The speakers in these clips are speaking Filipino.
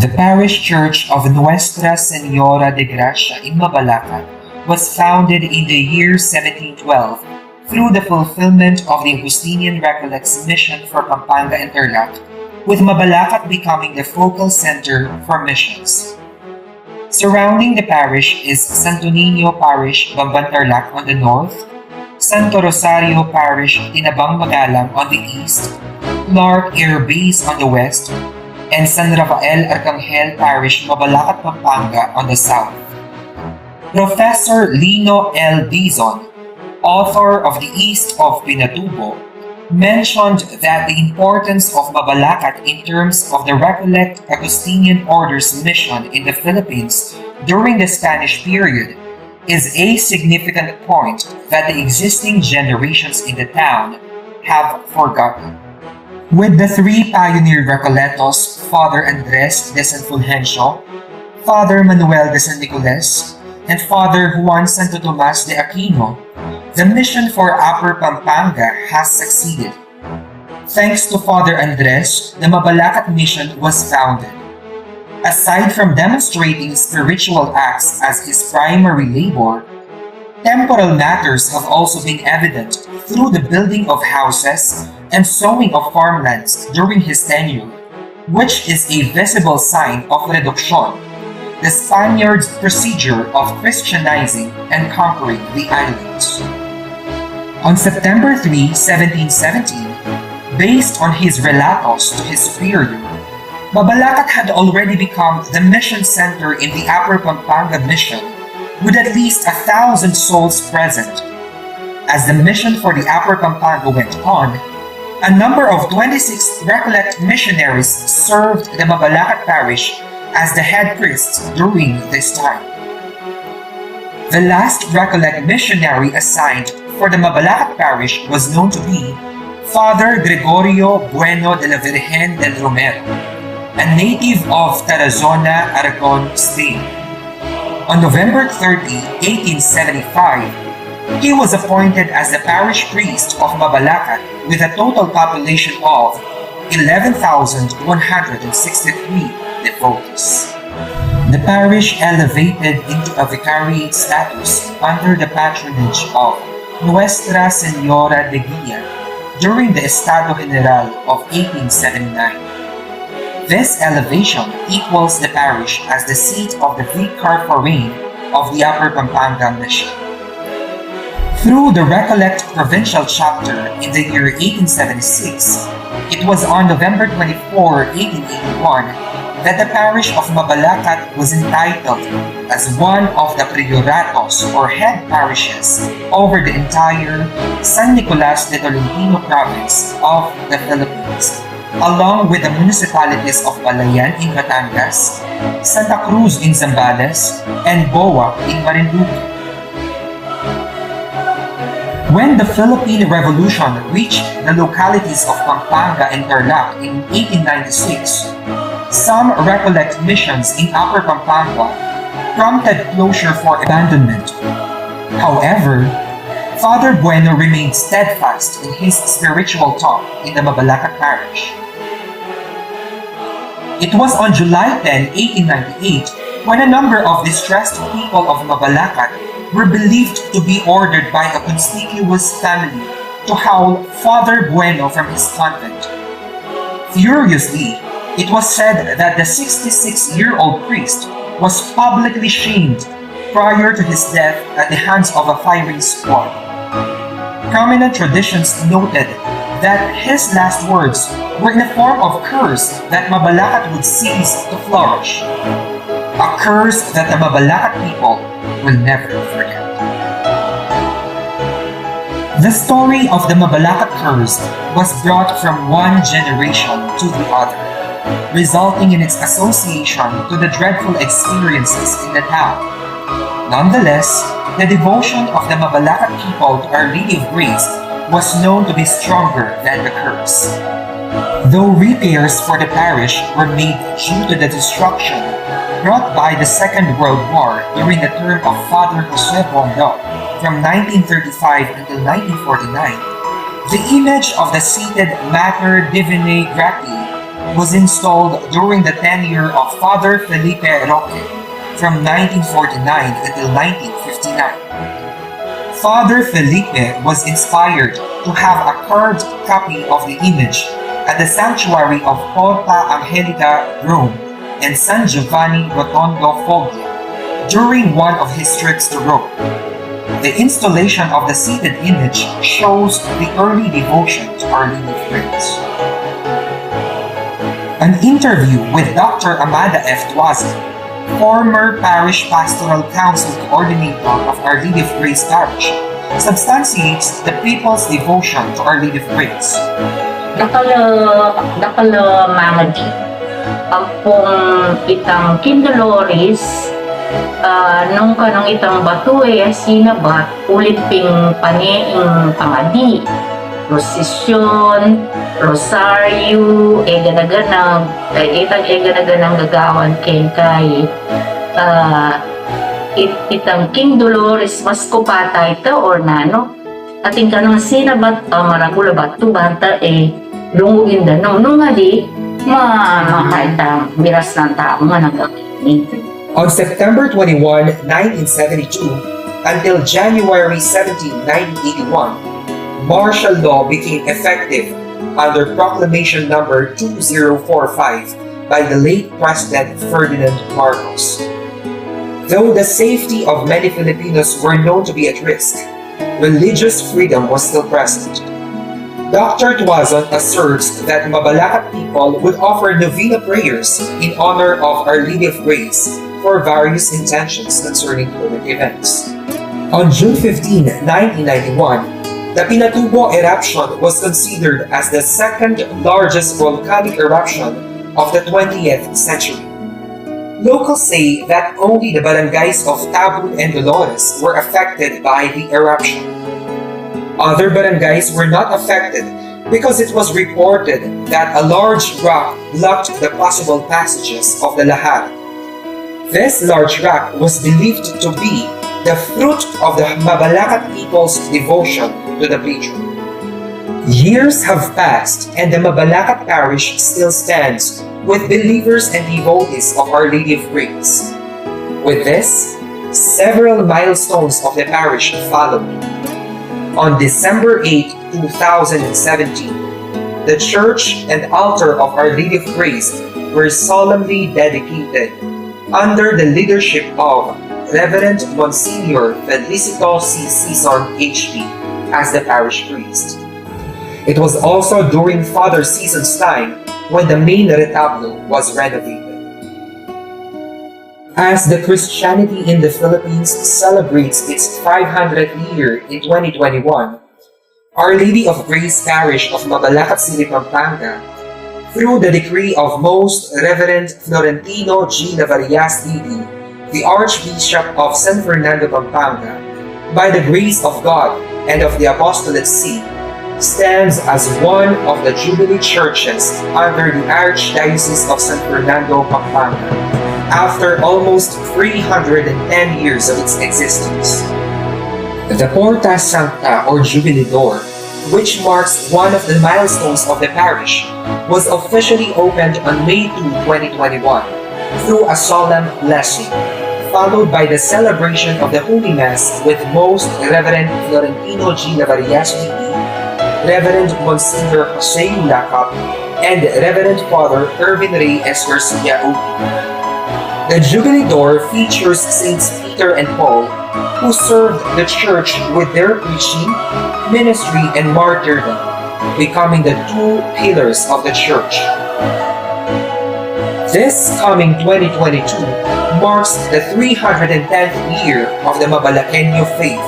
The parish church of Nuestra Señora de Gracia in Mabalacat was founded in the year 1712 through the fulfillment of the Augustinian Recollects mission for Pampanga and Tarlac, with Mabalacat becoming the focal center for missions. Surrounding the parish is Santo Niño Parish, Bamban-Tarlac on the north, Santo Rosario Parish, Tinabang Magalang on the east, Clark Air Base on the west, and San Rafael Arcangel Parish, Mabalacat, Pampanga on the south. Professor Lino L. Dizon, author of The East of Pinatubo, mentioned that the importance of Mabalacat in terms of the Recollect Augustinian Order's mission in the Philippines during the Spanish period is a significant point that the existing generations in the town have forgotten. With the three pioneer Recollectos, Father Andres de San Fulgencio, Father Manuel de San Nicolas, and Father Juan Santo Tomas de Aquino, the mission for Upper Pampanga has succeeded. Thanks to Father Andres, the Mabalacat mission was founded. Aside from demonstrating spiritual acts as his primary labor, temporal matters have also been evident through the building of houses and sowing of farmlands during his tenure, which is a visible sign of reduction, the Spaniards' procedure of Christianizing and conquering the islands. On September 3, 1717, based on his relatos to his superior, Mabalacat had already become the mission center in the Upper Pampanga mission, with at least 1,000 souls present. As the mission for the Upper Pampanga went on, a number of 26 Recollect missionaries served the Mabalacat parish as the head priests during this time. The last Recollect missionary assigned for the Mabalacat parish was known to be Father Gregorio Bueno de la Virgen del Romero, a native of Tarazona, Aragon, Spain. On November 30, 1875, he was appointed as the parish priest of Mabalacat with a total population of 11,163 devotees. The parish elevated into a vicariate status under the patronage of Nuestra Señora de Guía during the Estado General of 1879. This elevation equals the parish as the seat of the Vicar Foreign of the Upper Pampanga Mission. Through the Recollect Provincial Chapter in the year 1876, it was on November 24, 1881, that the parish of Mabalacat was entitled as one of the prioratos or head parishes over the entire San Nicolas de Tolentino province of the Philippines, along with the municipalities of Balayan in Batangas, Santa Cruz in Zambales, and Boa in Marinduque. When the Philippine Revolution reached the localities of Pampanga and Tarlac in 1896, some Recollect missions in Upper Pampanga prompted closure for abandonment. However, Father Bueno remained steadfast in his spiritual talk in the Mabalacat parish. It was on July 10, 1898, when a number of distressed people of Mabalacat were believed to be ordered by a conspicuous family to howl Father Bueno from his convent. Furiously, it was said that the 66-year-old priest was publicly shamed prior to his death at the hands of a firing squad. Prominent traditions noted that his last words were in a form of curse that Mabalacat would cease to flourish. A curse that the Mabalacat people will never forget. The story of the Mabalacat curse was brought from one generation to the other, resulting in its association to the dreadful experiences in the town. Nonetheless, the devotion of the Mabalacat people to Our Lady of Grace was known to be stronger than the curse. Though repairs for the parish were made due to the destruction brought by the Second World War during the term of Father Jose Bondo from 1935 until 1949, the image of the seated Mater Divinae Grati was installed during the tenure of Father Felipe Roque from 1949 until 1959. Father Felipe was inspired to have a carved copy of the image at the sanctuary of Porta Angelica, Rome, and San Giovanni Rotondo, Foggia, during one of his trips to Rome. The installation of the seated image shows the early devotion to Our Lady of Grace. An interview with Dr. Amada F. Tuaza, former Parish Pastoral Council Coordinator of Our Lady of Grace Parish, substantiates the people's devotion to Our Lady of Grace. Dakala mamadi, ampong itang kindoloris, nung kanang itang batuwe sinabat ulit ping paneing pangadi, prosesyon, rosaryo, ganaganang gagawan kay itang King Dolores Mascopata ito or nano ating kanang sinabat maragula batu banta lungugin da nung nga di makaitang miras ng tao nga nagkakini. On September 21, 1972, until January 17, 1981, martial law became effective under Proclamation Number 2045 by the late President Ferdinand Marcos. Though the safety of many Filipinos were known to be at risk, religious freedom was still present. Dr. Tuazon asserts that Mabalacat people would offer novena prayers in honor of Our Lady of Grace for various intentions concerning current events. On June 15, 1991, the Pinatubo eruption was considered as the second largest volcanic eruption of the 20th century. Locals say that only the barangays of Tabun and Dolores were affected by the eruption. Other barangays were not affected because it was reported that a large rock blocked the possible passages of the Lahar. This large rock was believed to be the fruit of the Mabalacat people's devotion to the patron. Years have passed and the Mabalacat parish still stands with believers and devotees of Our Lady of Grace. With this, several milestones of the parish followed. On December 8, 2017, the church and altar of Our Lady of Grace were solemnly dedicated under the leadership of Reverend Monsignor Felicito C. Season H.P. as the parish priest. It was also during Father Season's time when the main retablo was renovated. As the Christianity in the Philippines celebrates its 500th year in 2021, Our Lady of Grace Parish of Mabalacat City, Pampanga, through the decree of Most Reverend Florentino G. Navarias D.D., the Archbishop of San Fernando, Pampanga, by the grace of God and of the Apostolate See, stands as one of the Jubilee churches under the Archdiocese of San Fernando, Pampanga, after almost 310 years of its existence. The Porta Sancta or Jubilee Door, which marks one of the milestones of the parish, was officially opened on May 2, 2021 through a solemn blessing, followed by the celebration of the Holy Mass with Most Reverend Florentino G. Navarias D.D., Reverend Monsignor Jose Ulacap, and Reverend Father Irvin Ray S. Garcia Ubi. The Jubilee Door features Saints Peter and Paul, who served the church with their preaching, ministry, and martyrdom, becoming the two pillars of the church. This coming 2022 marks the 310th year of the Mabalaqueño faith.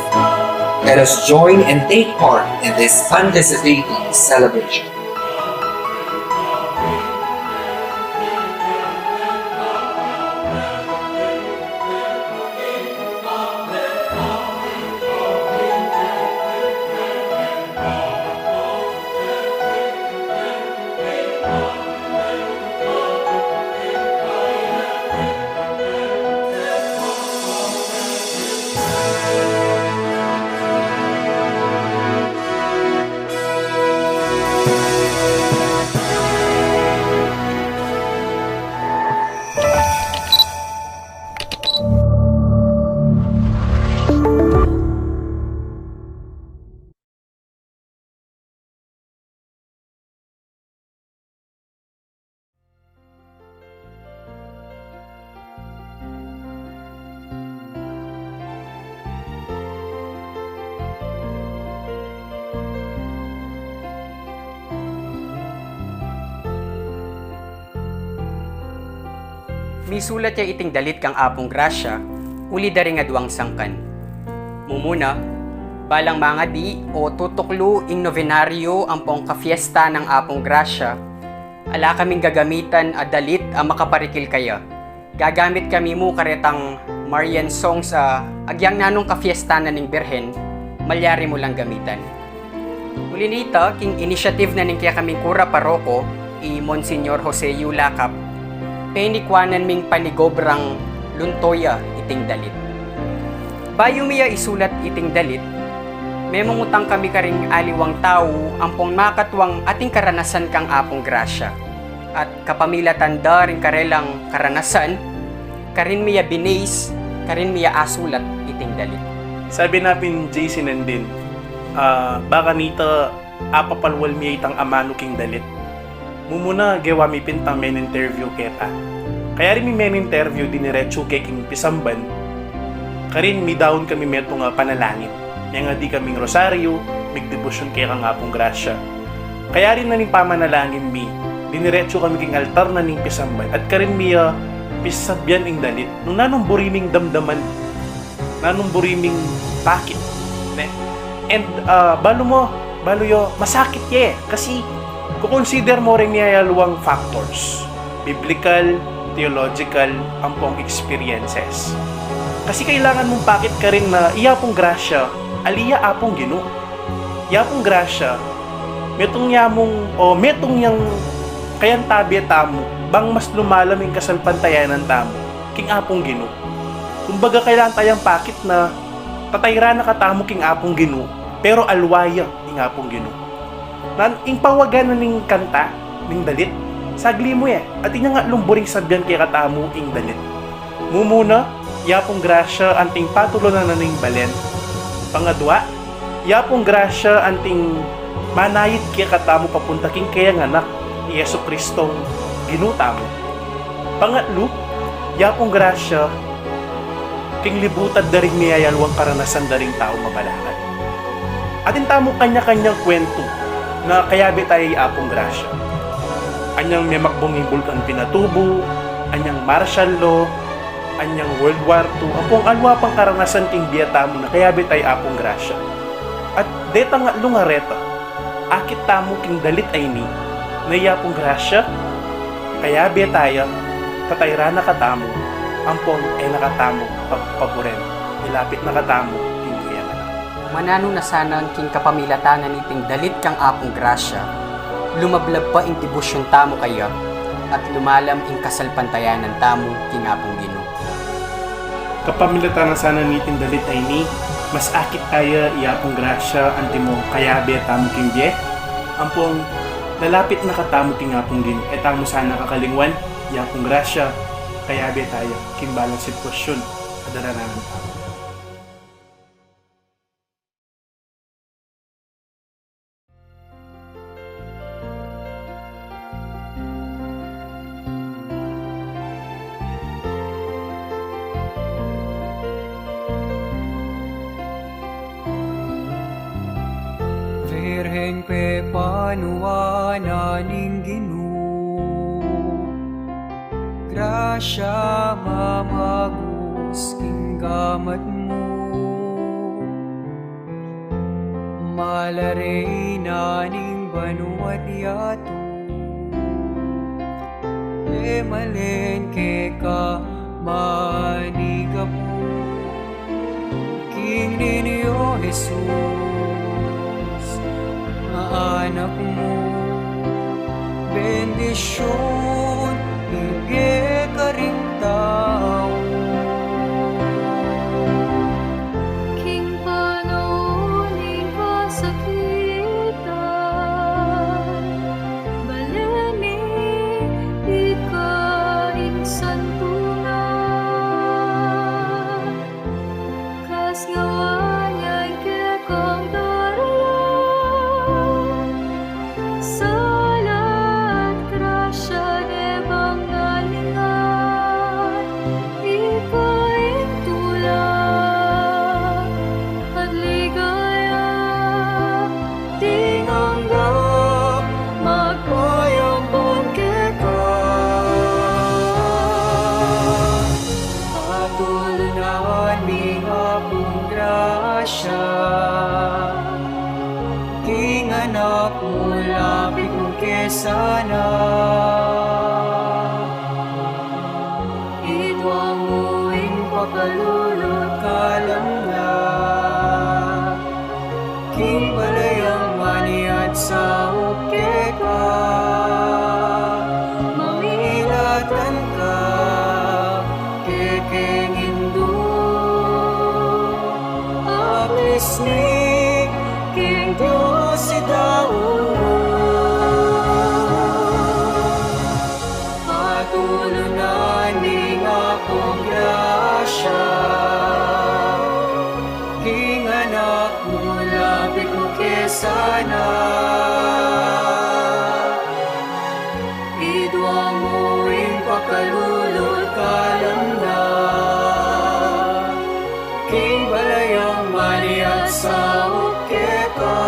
Let us join and take part in this anticipated celebration. Misulat ya iting dalit kang apong grasya, uli dari nga duwang sangkan. Mumuna, balang mga di o tutuklo ing novenaryo ang pong kafiesta ng apong grasya, ala kaming gagamitan a dalit ang makaparikil kaya. Gagamit kami mo karetang Marian song sa agyang nanong kafiesta na ning Birhen, malyari mo lang gamitan. Muli nita, king initiative na ning kaya kaming kura paroko, i Monsignor Jose Yulacap, penikwanan ming panigobrang luntoya iting dalit. Bayo miya isulat iting dalit, memong utang kami karing aliwang tao ang pong makatwang ating karanasan kang apong grasya. At kapamila tanda rin karelang karanasan, karin miya binays, karin miya asulat iting dalit. Sabi natin JC nandin, baka nita apapalwal miya itang amano king dalit. Mumuna gawa mi pintang men interview keta. Kaya rin mi men interview diniretso kay king pisamban. Karin mi daon kami meto nga panalangin. Yang nga di kaming rosaryo, migdebosyon kaya nga pong grasya. Kaya rin na ning pamanalangin mi, diniretso kami king altar na ning pisamban. At karin mi pisabyan ing dalit. Nung nanong buriming damdaman, nanong buriming pakit. Ne? And balo yo, masakit ye. Kasi kukonsider mo rin niya luwang factors. Biblical, theological, ang pong experiences. Kasi kailangan mong pakit ka rin na iya pong grasya, aliya apong Ginoo. Iya pong grasya, metong yang kayan tabi tamo, bang mas lumalaming kasalpantayanan tamo, king apong Ginoo. Kumbaga kailangan tayong pakit na tatayra na katamo king apong Ginoo, pero alwaya king apong Ginoo. Ing pawagan na ning kanta, ning dalit, sagli mo at inya nga lumburing sabyan kay katamo ing dalit. Mumuna, yapong grasya anting patulo na naning balen. Pangadwa, yapong grasya anting manayit kaya katamo papunta king kaya nganak ni Yesu Kristong ginutamo. Pangatlo, yapong grasya king libutad daring niyayalwang karanasan daring tao mabalakan. Atin tamo kanya-kanyang kwento na kayabi tayo apong grasya. Anyang may makbong bulkan pinatubo, anyang martial law, anyang World War II, apong alwa pang karanasan king biyatamo na kayabi tayo apong grasya. At deta nga lungareta, akit tamo king dalit ay ni, na yapong grasya, kayabi tayo, tatayra na katamo, ampong ay nakatamo pagpaboren, ilapit na katamo king kaya na. Manano na sana ang king kapamilatanan iting dalit kang apong grasya, lumablab pa ing debosyon tamo kaya, at lumalam ing kasalpantayanan tamo king apong Ginoo. Kapamilatan na sana niting dalit ay ni, mas akit kaya iyapong grasya antimo kayabi at tamo king biye, ampong lalapit na katamo king apong Ginoo, etamo sana kakalingwan, iyapong grasya, kayabi tayo king balang sitwasyon, kadarananan tamo. Virheng pe panuana ning Ginoo, grasya mamagus king gamat mo, malare na ning banuat yato, e malen ke ka manigapu, king ninyo Jesus. Anak mo, bendisyon, ibigay ka ring tao. King panoonin kasakitan, baleni, ikain santunan, kas ngawanya kekong salat grasya pakalulot kalam na king balayang maniat sa ukeka mamilatan ka kekeng Hindu apis ni king Diyos si Daud patulunan ning akong grasya king anak mo lapit mo kesana idwa mo ing pakalulot kalam na king balayang maniat sa ukeka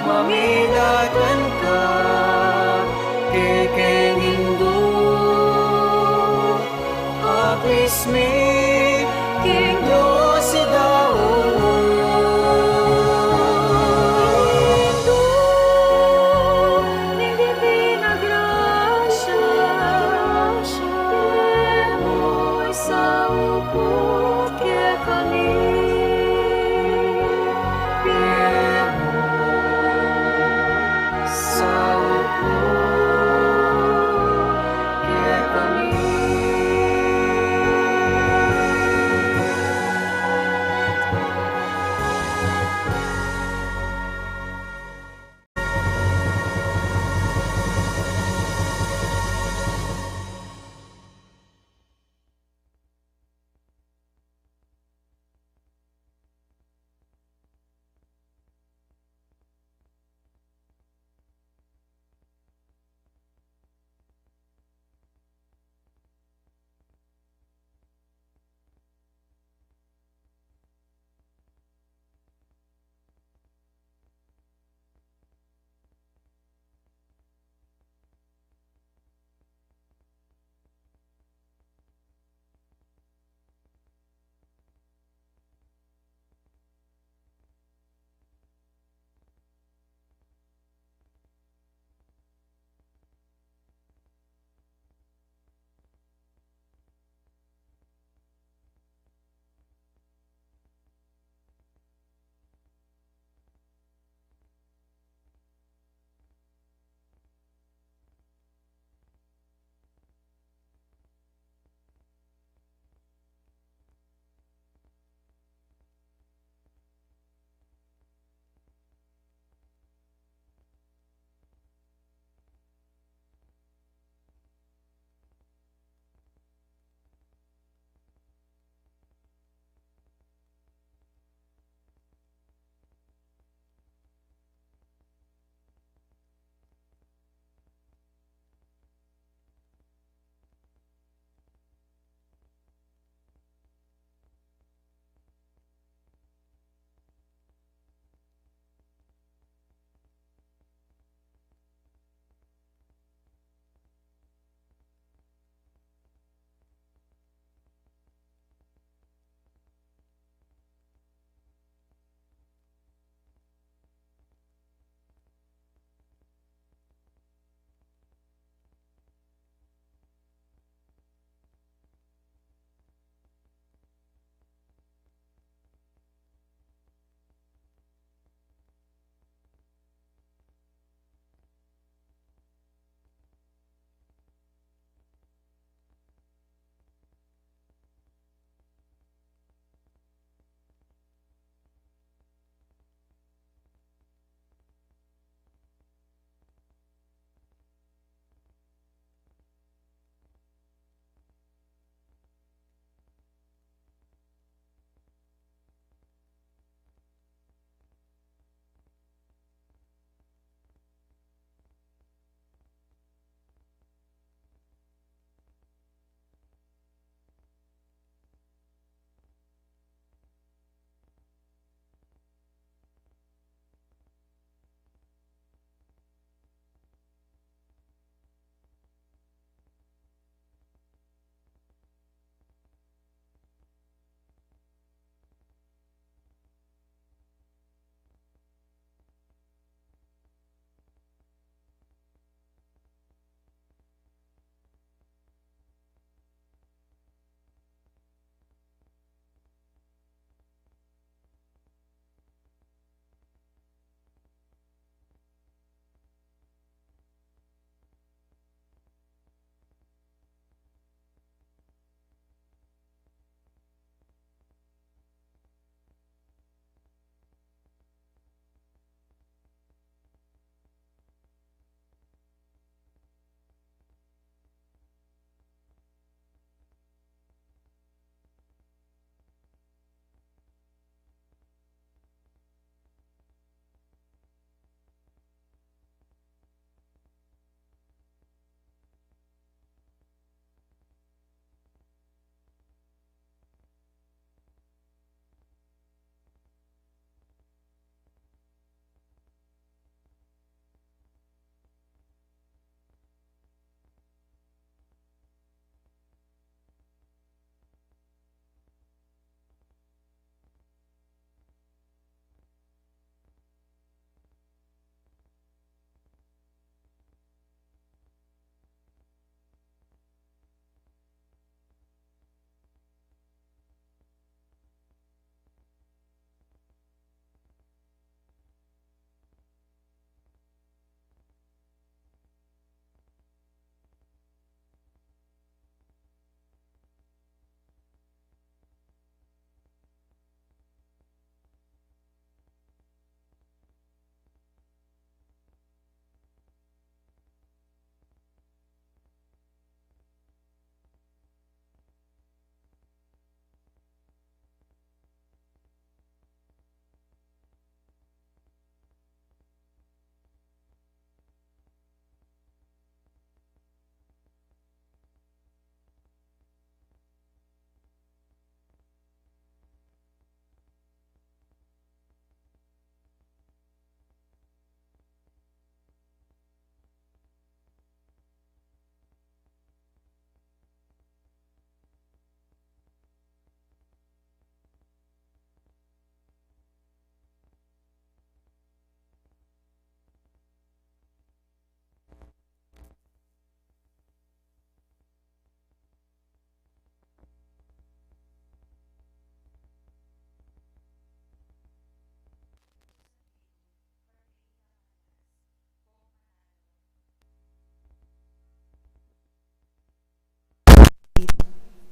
mamilatan ka kekeng Hindu apis mi king Diyos si Daud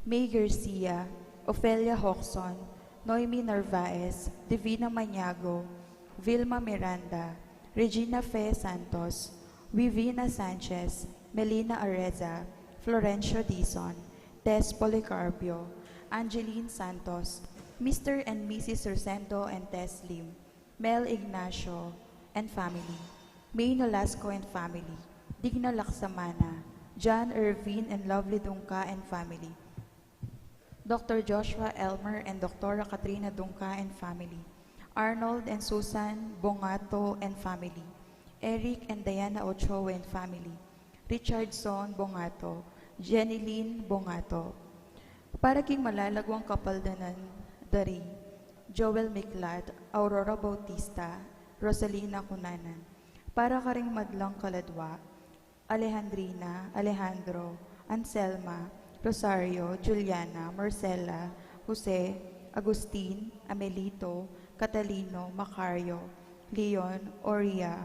May Garcia, Ofelia Hoxon, Noemi Narvaez, Divina Maniago, Vilma Miranda, Regina Fe Santos, Vivina Sanchez, Melina Areza, Florencio Dizon, Tess Policarpio, Angeline Santos, Mr. and Mrs. Rosendo and Tess Lim, Mel Ignacio and family, May Nolasco and family, Digna Laksamana, John Irvin and Lovely Dungka and family, Dr. Joshua Elmer and Dr. Katrina Dungka and family, Arnold and Susan Bongato and family, Eric and Diana Ochoa and family, Richardson Bongato, Jeneline Bongato. Para king malalagwang kapaldanan dari, Joel Miklat, Aurora Bautista, Rosalina Cunanan. Para ka ring madlang kaladwa, Alejandrina, Alejandro, Anselma, Rosario, Juliana, Marcela, Jose, Agustin, Amelito, Catalino, Macario, Leon, Oria,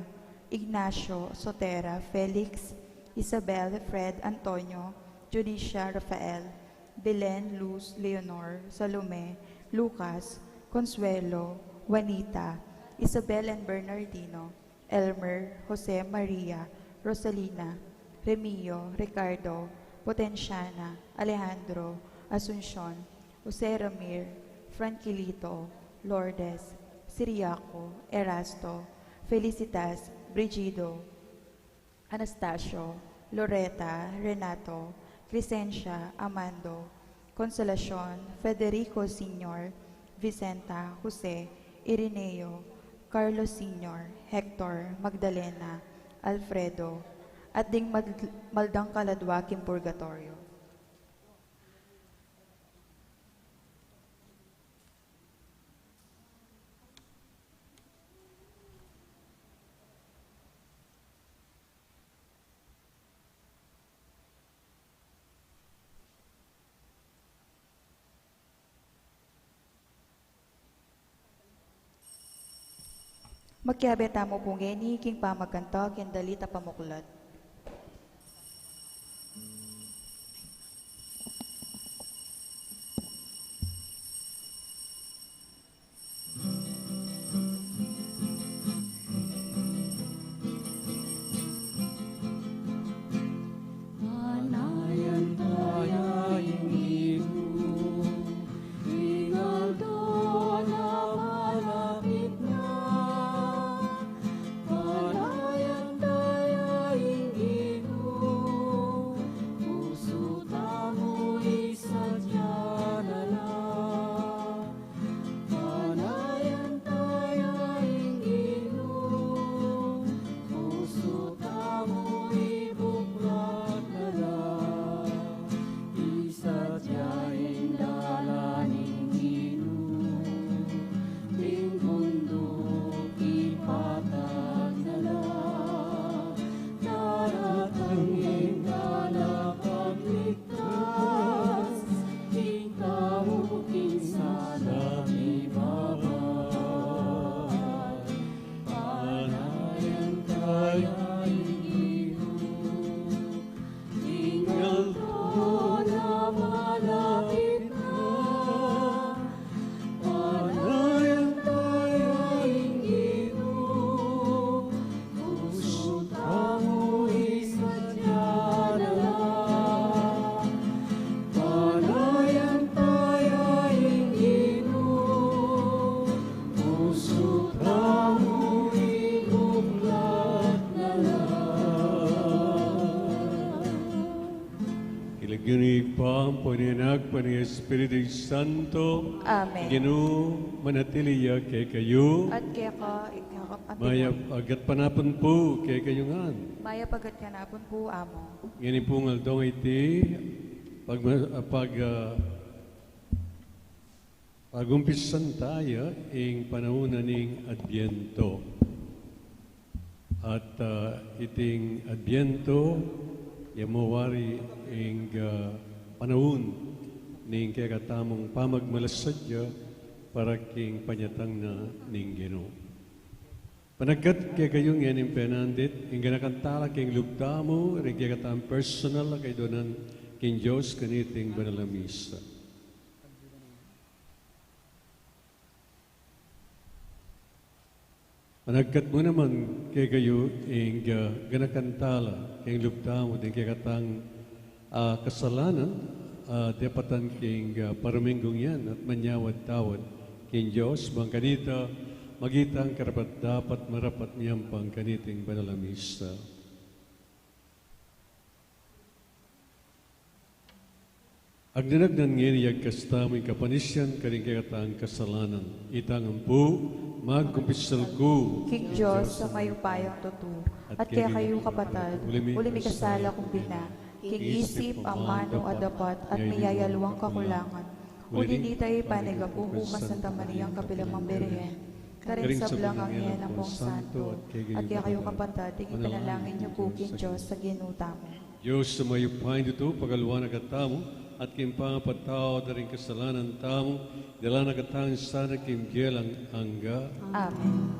Ignacio, Sotera, Felix, Isabel, Fred, Antonio, Junicia, Rafael, Belen, Luz, Leonor, Salome, Lucas, Consuelo, Juanita, Isabel and Bernardino, Elmer, Jose Maria, Rosalina, Remio, Ricardo, Potenciana, Alejandro, Asuncion, Jose Ramir, Franquilito, Lourdes, Siriaco, Erasto, Felicitas, Brigido, Anastasio, Loreta, Renato, Crescencia, Amando, Consolacion, Federico Sr., Vicenta, Jose, Irineo, Carlos Sr., Hector, Magdalena, Alfredo, at ding maldang kaladwaking purgatorio. Magkiabeta mo pungeni, king pamagkanta, kindalita pamuklat. Anayan tayo inigo, ingal doon na malapit na. Anayan tayo inigo, puso tamo isadya na lang. Anayan tayo inigo, puso tamo ibuklat na lang. Isadyain dalaning ino, ting mundo ipatag na lang. Daratangin ka na pagligtas, ting tamo kinsan na ibabay. Anayan tayo ino, tinggal doon na malapit na. Anayan tayo ino, puso tamo isadya na lang. Anayan tayo ino, puso tamo ibuklat na lang. Ilagyan pa ang panianak pa ni Espiritu Santo. Amen. Ginoo manatiliya kay kayo. At kaya ka, ikakap, Maya agat panapon po kay kayungan. Maya pagat ka na po, amo. Ngini po ngaldong iti pagumpisan tayo ing panahon ning Adbiyento. At iting Adbiyento yamawari ing panahon ning kagatamong pamagmalasadya para king panyatang na ning Ginoo. Panagkat kay kayong yanin penandit, ing ganakantala king lugtamo, rin kay katam personal kay donan king Diyos kaniting banalamisa. Managkat mo naman kay kayo ing ganakantala, kay lubtamo, din kay katang kasalanan, depatan king paraminggong yan at manyawad-tawad king Diyos, bang kanita, magitang karapat dapat marapat niyang pang kaniting banalamisa. Agdanag ng ngiriyag kastaming kapanisyan karing kakataang kasalanan. Itang ampu, magkumpisal ko. King Diyos sa mayupayang totoo, at kaya kayo kapatad, uli may kasala kong bina, king isip, ang mano, adapat, at mayayalwang kakulangan. Uli nita'y panigapuhumas sa tamaniyang kapilamang berihen, karing sablang ang iyan ang pong santo, at kaya kayo kapatad, ipanalangin niyo po king Diyos sa ginutamo. Diyos sa mayupayang totoo, pagalawa na katamo, at kim pangapataw daring kasalanan tamo, dala na katang sana kim gelang angga. Amen.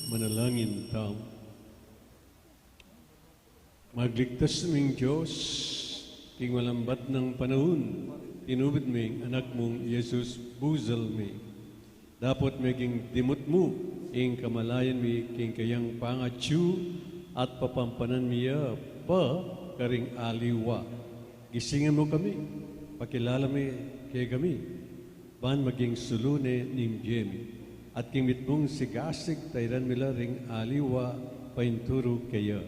Manalangin tayo. Magligtas naming Diyos, king malambat ng panahon, tinubid ming anak mong Jesus buzal mi. Dapat maging dimot mo, ing kamalayan mi, king kayang pangatsu, at papampanan miya pa karing aliwa. Gisingan mo kami, pakilala mi kay kami, ban maging sulune ning Jemi. At kimit mong sigasig tayran mila ring aliwa painturo kaya.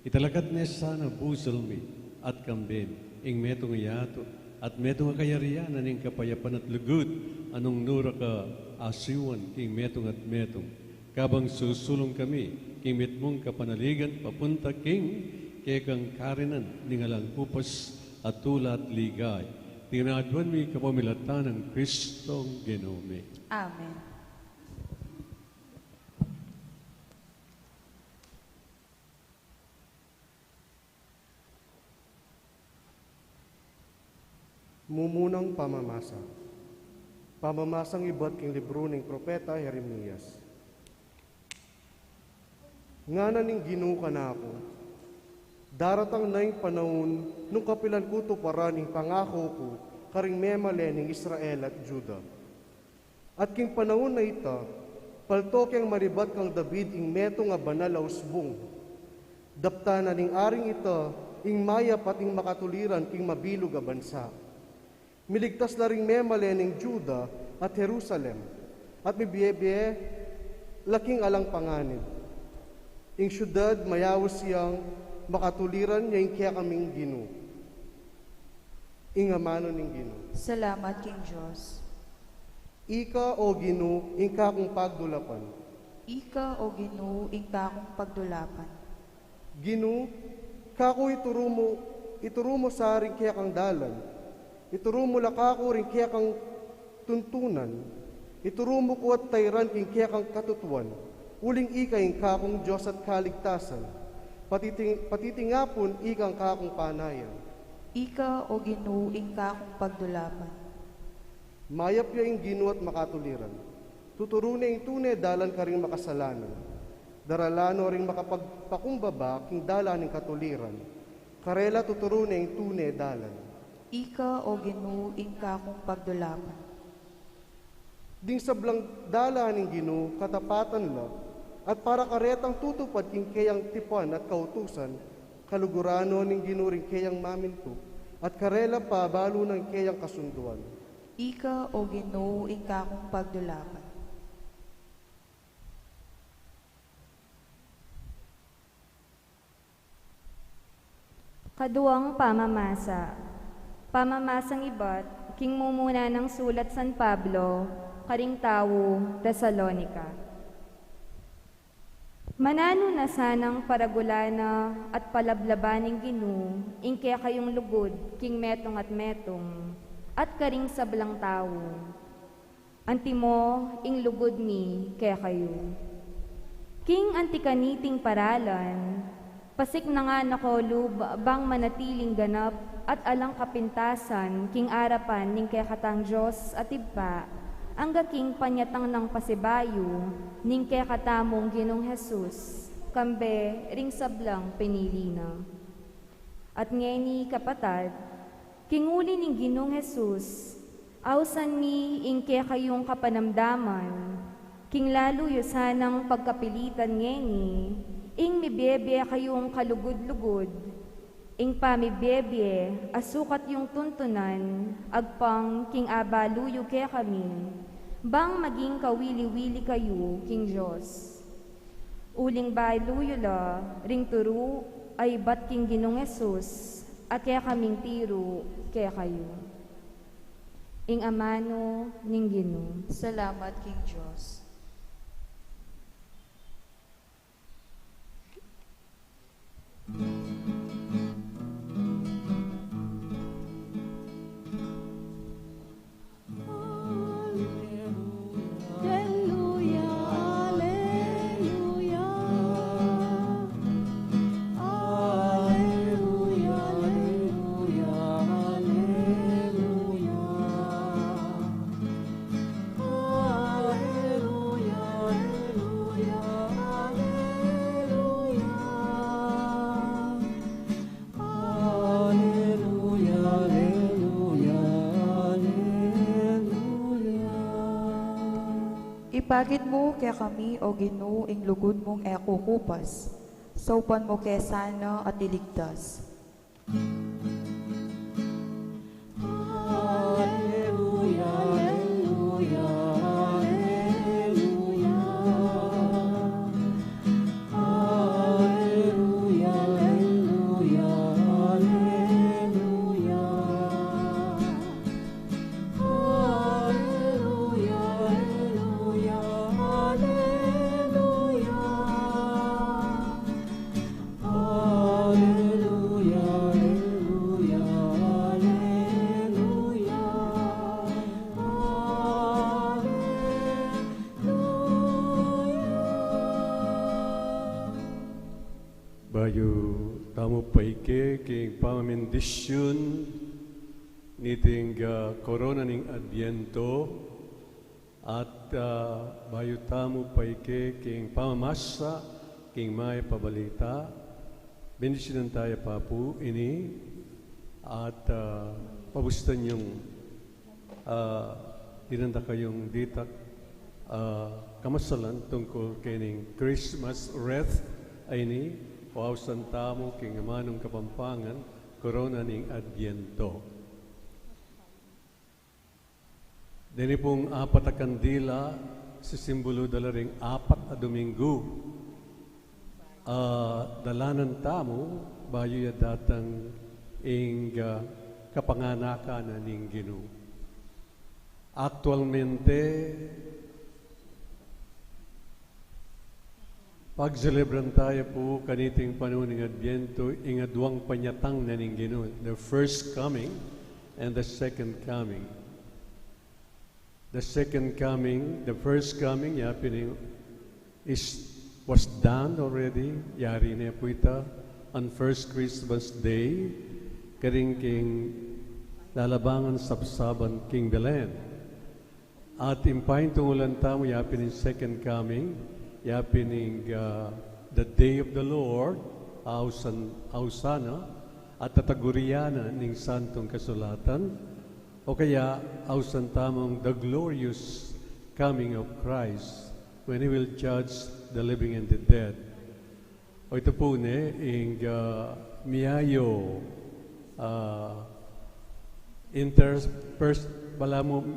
Italakat niya sana busal mi at kambin, ing metong yato, at metong kayariyan ning kapayapan at lugod, anong nura ka asiwan, king metong at metong. Kabang susulong kami, king mitmong kapanaligan, papunta king, kay kang karinan, ningalang upas at tula at ligay. Tinagwan mi kapamilatan ng Kristong Ginome. Amen. Mumunang pamamasa. Pamamasang iba't king libro ng propeta Jeremias. Nga na ning ginuka na ako, daratang na yung panahon nung kapilan ko tuparan ng pangako ko karing memale ng Israel at Juda. At king panahon na ita, palto kang maribat kang David ing meto nga banal a usbong. Dapta na ning aring ita, ing maya pating makatuliran king mabilog a bansa. Miligtas na ring memale ng Juda at Jerusalem, at mibiye laking alang panganib. Ing syudad mayawos siyang makatuliran niya ing kaya kaming ginu. Ing amano ning ginu. Salamat, King Diyos. Ika o ginu, ing kakong pagdulapan. Ika o Ginoo, ing kakong pagdulapan. Ginu, kako iturumo sa ring kaya kang dalan. Iturumo lakako rin kaya kang tuntunan. Iturumo ko at tayran king kaya kang katutuan. Uling ikaing kakong Diyos at kaligtasan. Patitingapon ikang kakong panayan. Ika o Ginoo ingka kong pagdulapan. Mayap ya ing Ginoo at makatuliran. Tuturune ing tunay dalan ka ring makasalanan. Daralano ring makapagpakumbaba king dalan ing katuliran. Karela tuturune ing tunay dalan. Ika o Ginoo ingka kong pagdulapan. Ding sablang dalan ing Ginoo katapatan la, at para karetang tutupad king kayang tipan at kautusan, kalugurano ning Ginoo ring kayang maminto, at karela pa balo ng kayang kasunduan. Ika o Ginoo ingka kong pagdulapan. Kaduang pamamasa. Pamamasang iba't, king Mumuna ng sulat San Pablo, karing tawo, Tesalonica. Manano na sanang paragulana at palablabaning Ginoo, ingke kayong lugod, king metong at karing sablang tao. Antimo, ing lugod mi, kaya kayo. King antikaniting paralan, pasik na nga nakolub bang manatiling ganap at alang kapintasan king arapan ning kekatang Diyos at iba, angga king panyatang ng pasibayo ning kekatamong Ginong Jesus, kambe ring sablang pinili na. At ngeni kapatad, kinguli ning Ginong Jesus, awsan mi ingke kayong kapanamdaman, king laluyo sanang pagkapilitan ngeni, ing mibebe kayong kalugod-lugod, ing pamibebe asukat yung tuntunan, agpang king abaluyo ke kami, bang maging kawili-wili kayo, king Diyos. Uling baluyo la, ring turu, ay bat king Ginong Jesus, at kaya kaming tiro, kaya kayo. Ing amano ning Ginoo. Salamat, King Diyos. Ipagit mo kaya kami o Ginoo ing lugod mong ekukupas, saupan mo kaya sana at iligtas. Bayo tamo paike king pamamendisyon niting corona ning Adbiyento at bayo tamo paike king pamamasa king may pabalita. Bendisyonan tayo papu ini at pabustan yung hinanda kayong ditak kamasalan tungkol kining Christmas wreath ay ni pausan tamo king amanong kapampangan, corona ning Adbiyento. Dini pong apat a kandila, si simbolo dala ring apat a Domingo. Dalanan tamo, bayo ya datang ing kapanganakan na ning Ginoo. Actualmente, pagselebran tayo po kaniting panahon ng Adbiyento, ingadwang panyatang na ning Ginoo, the first coming and the second coming. The second coming, the first coming, happening was done already, yari na po ita, on first Christmas Day, karing king lalabangan sabsaban king Belen. At impayin tungulan tamo yapin in second coming, yapin in the day of the Lord, ausana, at tataguriana ning santong kasulatan, o kaya ausan tamong the glorious coming of Christ when He will judge the living and the dead. O ito po ing miyayo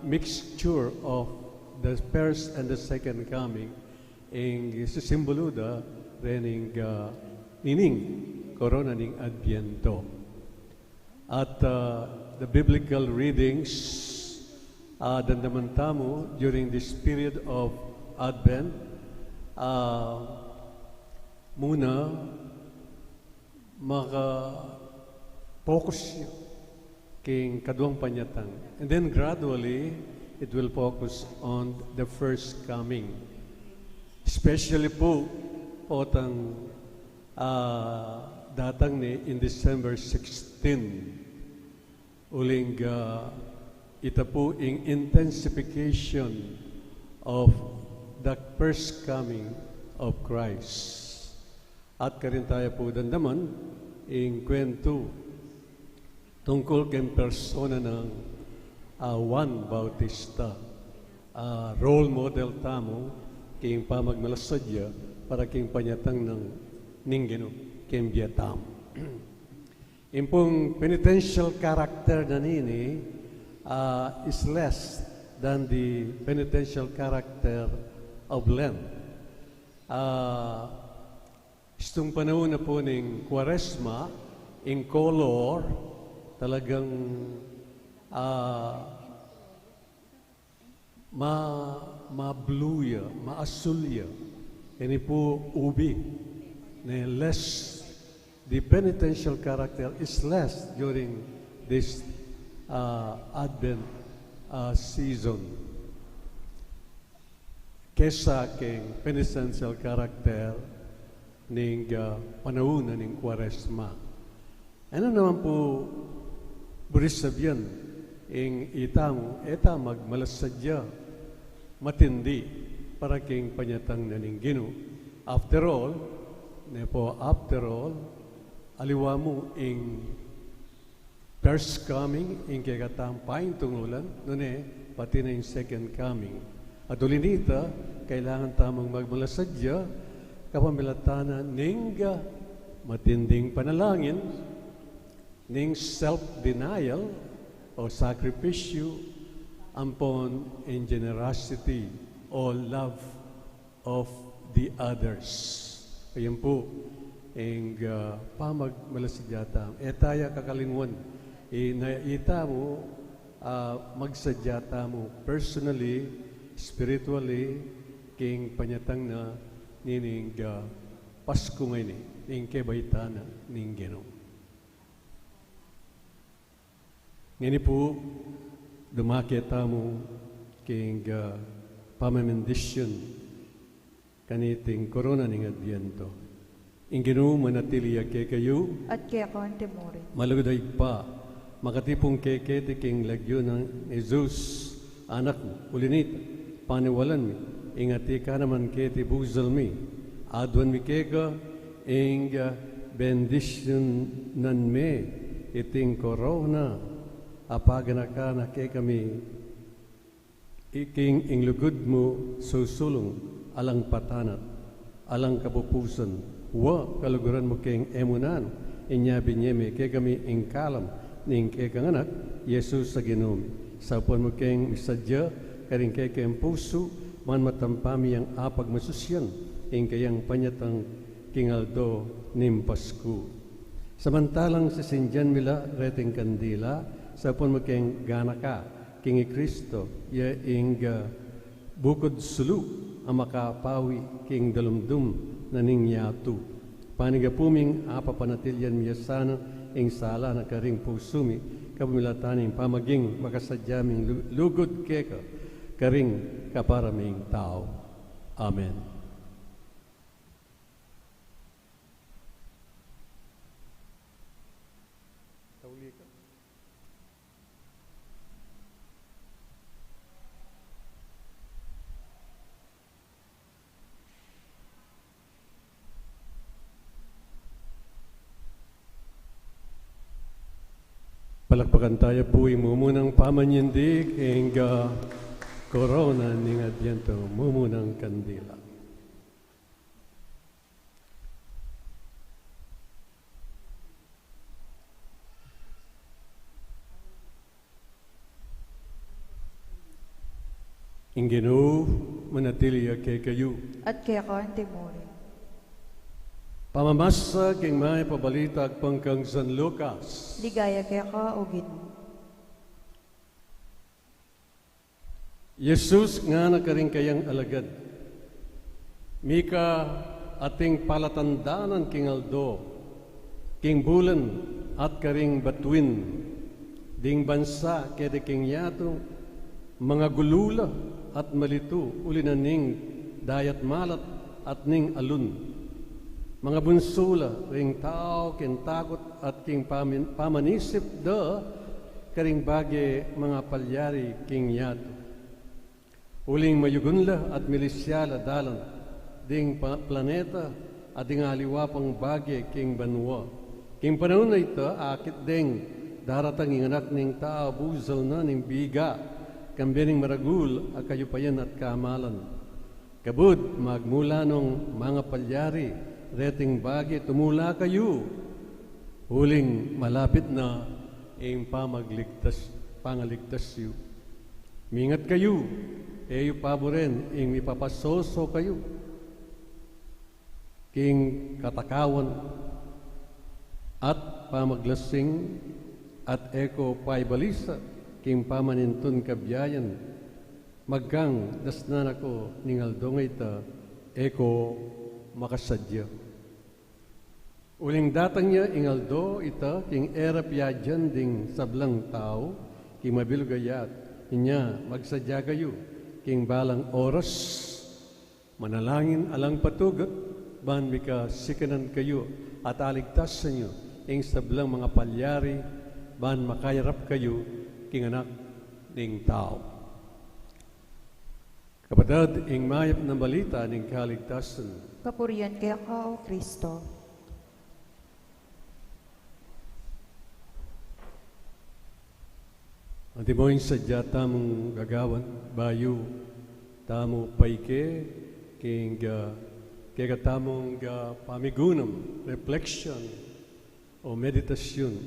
mixture of the first and the second coming ing sisimboluda rening nining corona ning Adbiyento. At the biblical readings dandamantamo during this period of Advent, muna maka-focus king kaduang panyatang. And then gradually, it will focus on the first coming. Especially po, potang datang ni in December 16, uling ita po in intensification of the first coming of Christ. At karin tayo po dandaman in kwento tungkol kay persona ng Juan Bautista, role model tamo king pamagmalasadya para king panyatang ng ninggino Vietnam. Impong penitential character na nini is less than the penitential character of Lent. Itong panahon na po ng Quaresma, in color, talagang ma-bluya, ma-asulya. Ini po ubi. Less, the penitential character is less during this Advent season kesa king penitential character ning panahon ning Quaresma. Ano naman po buris sabihan ing itamo eta magmalasadya matindi para king panyatang naning Ginoo. After all, aliwa mo ing first coming, ing kagatampain tungulan, pati na yung second coming. At ulinita, kailangan tamang magmalasadya, kapamilatana ning matinding panalangin, ning self-denial o sakripisyo, ampon in generosity o love of the others. Ayan po, ang pamagmalasadyata. Etaya kakalingon, naita mo, magsadyata mo personally, spiritually, king panyatang na nining Pasko ngayon, ning kebaitana ning Ginoo. Ngayon po, dumakita mo king pamamendisyon kaniting korona ning Adbiyento. Ing Ginoo manatiliya kay kayo at kaya kontemore. maluday pa makatipong keke king lagyo ng Jesus anak mo ulinita paniwalan mi ingati ka naman keti buzal mi adwan mi kega ing bendition nan me iting korona apagana ka na kay kami iking inglugod mo susulong alang patanat, alang kapupusan, wa kaluguran mo keng emunan, inya binyeme kay kami ingkalam, ning kay kang anak, Yesus sa Ginoo. Sa puan mo keng misadya, karing kay keng puso, man matampami ang apag masusyan, ing kayang panyatang kingaldo nim Pasko. Samantalang sa sinjan mila reting kandila, sa puan mo keng ganaka, kingi Kristo, ya ing bukod sulu, ang makapawi king dalumdum na ningyatu. Panigapuming apapanatilyan miyasana ing sala na karing pusumi kapamilataning pamaging makasadyaming lugod keka karing kaparaming tao. Amen. Kauli ka. Palakpakan tayo po yung mumunang pamanyandig ang korona ning Adbiyento, mumunang kandila. Ang Ginoo manatili kay kayo. At kaya ka ang timurin. Pamamasa king may pabalita pangkang San Lucas. Ligaya kaya ka o Ginoo. Jesus nga na karing kayang alagad. Mika ating palatandanan king aldo, king bulan at karing batuin, ding bansa kede king yato, mga gulula at malito, ulina ning dayat malat at ning alun. Mga bunsula, ring tao, kintakot at king pamanisip da, karing bagi mga palyari king yato. Uling mayugunla at milisyala dalan, ding planeta at ding aliwapang bagi king banwa. King panahon na ito, akit ding daratang inganak ning tao, buzal na ning biga, kambining maragul, akayupayan at kamalan. Kabud, magmula nung mga palyari, reting bagi, tumula kayo. Huling malapit na ang pangaligtas yu. Mingat kayo, eyo paboren, ang mipapasoso kayo. King katakawan at pamaglasing at eko paibalisa, king pamanintun kabyayan, maggang dasnan ako ningaldong ita, eko makasadya. Uling datang niya ingaldo ita, king erap yadyan ding sablang tao, king mabilugayat, inya magsadya kayo, king balang oras, manalangin alang patugat, ban mika sikanan kayo, at aligtas sa inyo, ing sablang mga palyari, ban makayarap kayo, king anak ning tao. Kapatid, ing mayap na balita ning kaligtasan. Kapurian kaya ka o Kristo. Ang timoy sadya tamong gagawan, bayo, tamo paike, king kaya tamong pamigunam, reflection, o meditasyon.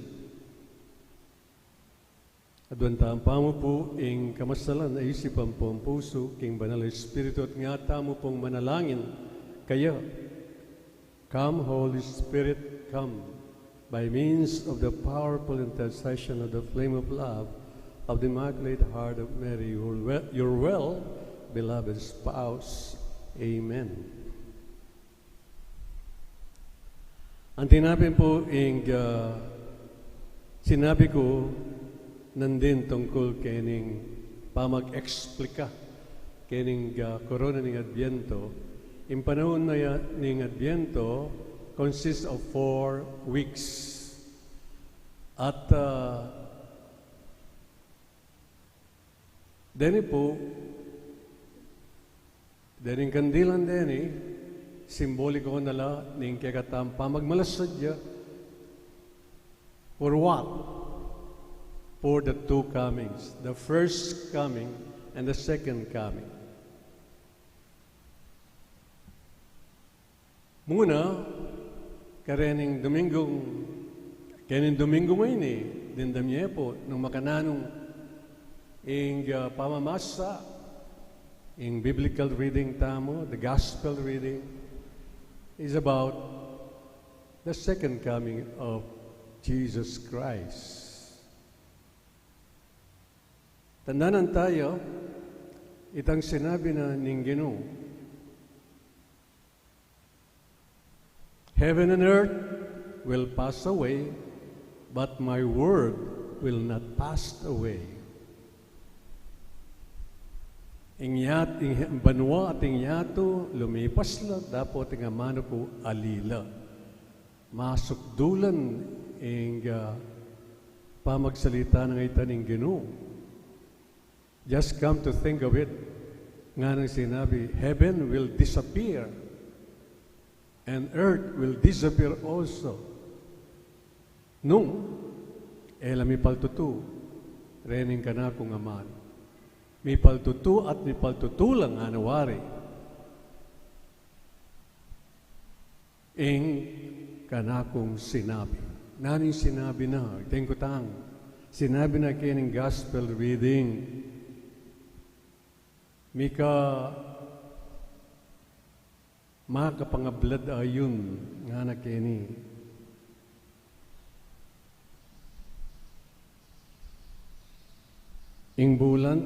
At wantang pamo po ing kamasalan na isipan po ang puso, king banal na Espiritu at nga tamo pong manalangin, kaya, come Holy Spirit, come, by means of the powerful intercession of the flame of love of the Immaculate Heart of Mary, your well-beloved spouse. Amen. Ang tinapin po sinabi ko nandin tungkol kening pamag-explika kening korona ning Adbiyento. Yung panahon na ning Adbiyento consists of 4 weeks. At deni po, dening kandilan deni, simboliko nala ning kagatam pamagmalasadya. For what? For the 2 comings, the first coming and the second coming. Muna, karening Domingo ngayon din damye po, nung makananong ing pamamasa, ing biblical reading tamo, the gospel reading, is about the second coming of Jesus Christ. Tandaan tayo, itang sinabi na ning Ginoo, heaven and earth will pass away, but my word will not pass away. Ingyat, banwa at ingyato, lumipas la, dapat nga mano po alila. Masukdulan ing pamagsalita ng itaning Ginoo. Just come to think of it, nga nang sinabi, heaven will disappear and earth will disappear also. Nung ela mi paltutu, rening ka na kung aman. Mi paltutu at mi paltutu lang anawari. Ing kanakong sinabi. Naning sinabi na, tengkutang, sinabi na kining gospel reading, mika makapangablad ayun nga na kini. Ing bulan,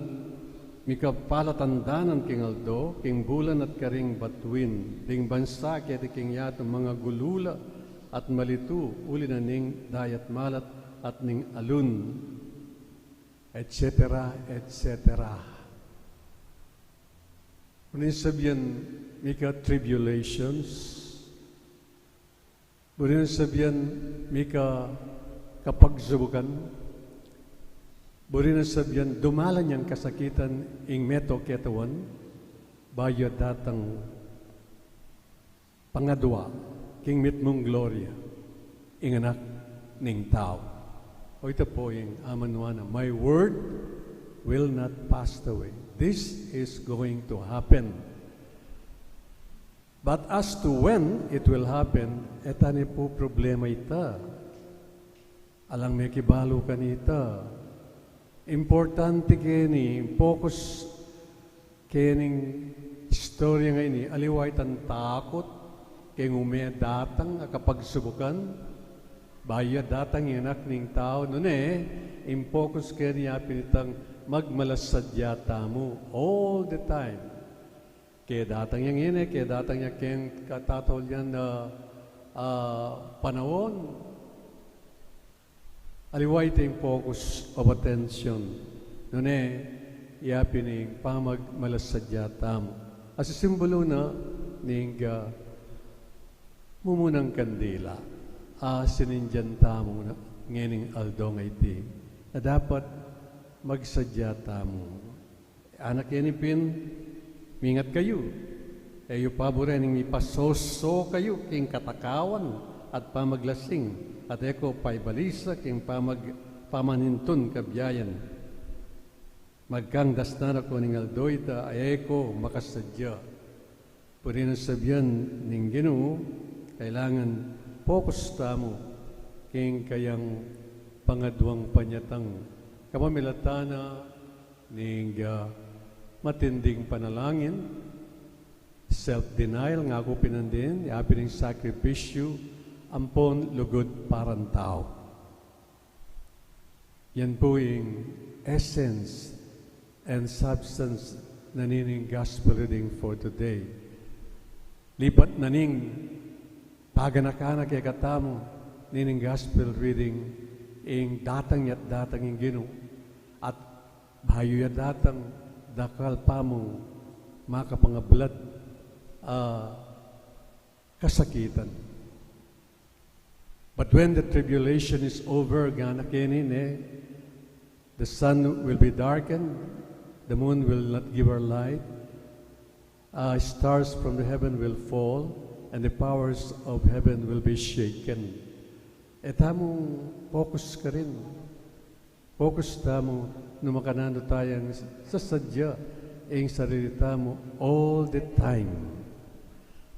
mika palatandanan king aldo, king bulan at karing batuin, ding bansa kaya king yato mga gulula at malitu, uli na ning dayat malat at ning alun, etc., etc. Kunin sabihan, mika tribulations, kunin sabihan, mika kapagsubukan, kunin sabihan, dumalan niyang kasakitan ing meto ketawan, bayo datang pangadwa, king mitmong gloria, ing anak ning tao. O ito po yung amanwana, my word will not pass away. This is going to happen. But as to when it will happen, etani po problema ita. Alang may kibalo kanita. Importante kini, focus kining istorya nga ini, aliway tan takot, kaya datang kapag subukan, baya datang yung anak ning tao, nun focus kaya pinitang magmalasadya tamo all the time. Kaya datang yung ini, kaya datang yung kaya katatol yan na panahon. Aliway tayong focus of attention. Nun iapining pamagmalasadya tamo. As simbolo na ning mumunang kandila. Sinindiyan tamo na ngayon aldong iti na dapat magsadya tamo. Anak yan ipin, mingat kayo. Kayo paborening ipasoso kayo king katakawan at pamaglasing. At eko paibalisa king pamanintun kabyayan. Magkangdas na ako ning aldoy ta ayeko makasadya. Pwede na sabihan ning Ginoo, kailangan focus tamo king kayang pangadwang panyatang kapamilatana ning matinding panalangin, self-denial nga ako pinandin, yapi ning sakripisyo, ampon lugod parang tao. Yan po yung essence and substance na nining gospel reading for today. Lipat na ning paganakana kay katamo nining gospel reading ing datang yat datang ing Ginoo at bayo yat datang dakal pamo makapangablad kasakitan. But when the tribulation is over, gana kenin the sun will be darkened, the moon will not give her light, stars from the heaven will fall, and the powers of heaven will be shaken. Tamo focus ka rin. Focus tamo no makanano tayong sasadya ang sarili tamo all the time.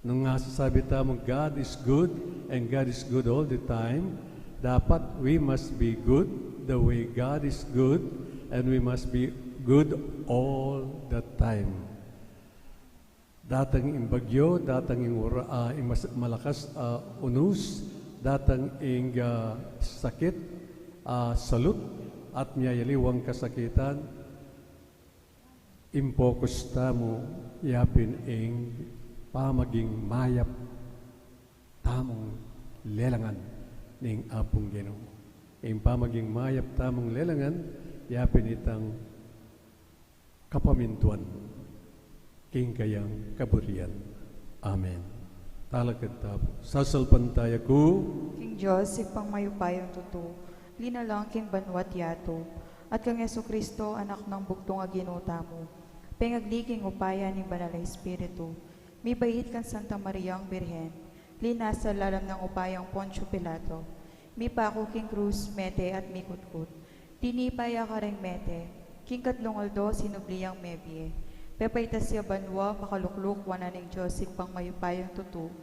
Nung nga sasabi tamo, God is good and God is good all the time, dapat we must be good the way God is good and we must be good all the time. Datang ing bagyo, datang ing malakas unus, datang ing sakit, salut, at miyayaliwang kasakitan, impokus tamo, yapin ing pamaging mayap tamong lelangan ning apong Ginoo. Ing pamaging mayap tamong lelangan, yapin itang kapamintuan king kayang kaburian. Amen. Talagad tabo. Sasalpan tayo ko. King Diyos, ipang mayupayong tuto, linalang king banwat yato, at kang Yesu Kristo, anak ng bugtong aginuta mo, pengagliging upaya ni Banal na Espiritu, mibait kan Santa Mariang Birhen, linas sa lalam ng upayang Poncio Pilato, Mi pako king krus mete at mikutkut. Tinipaya ka ring mete, king katlong aldo sinubliyang mebie. Pepay tasya banwa makalukluk wananing Diyos pang mayupayang tutu.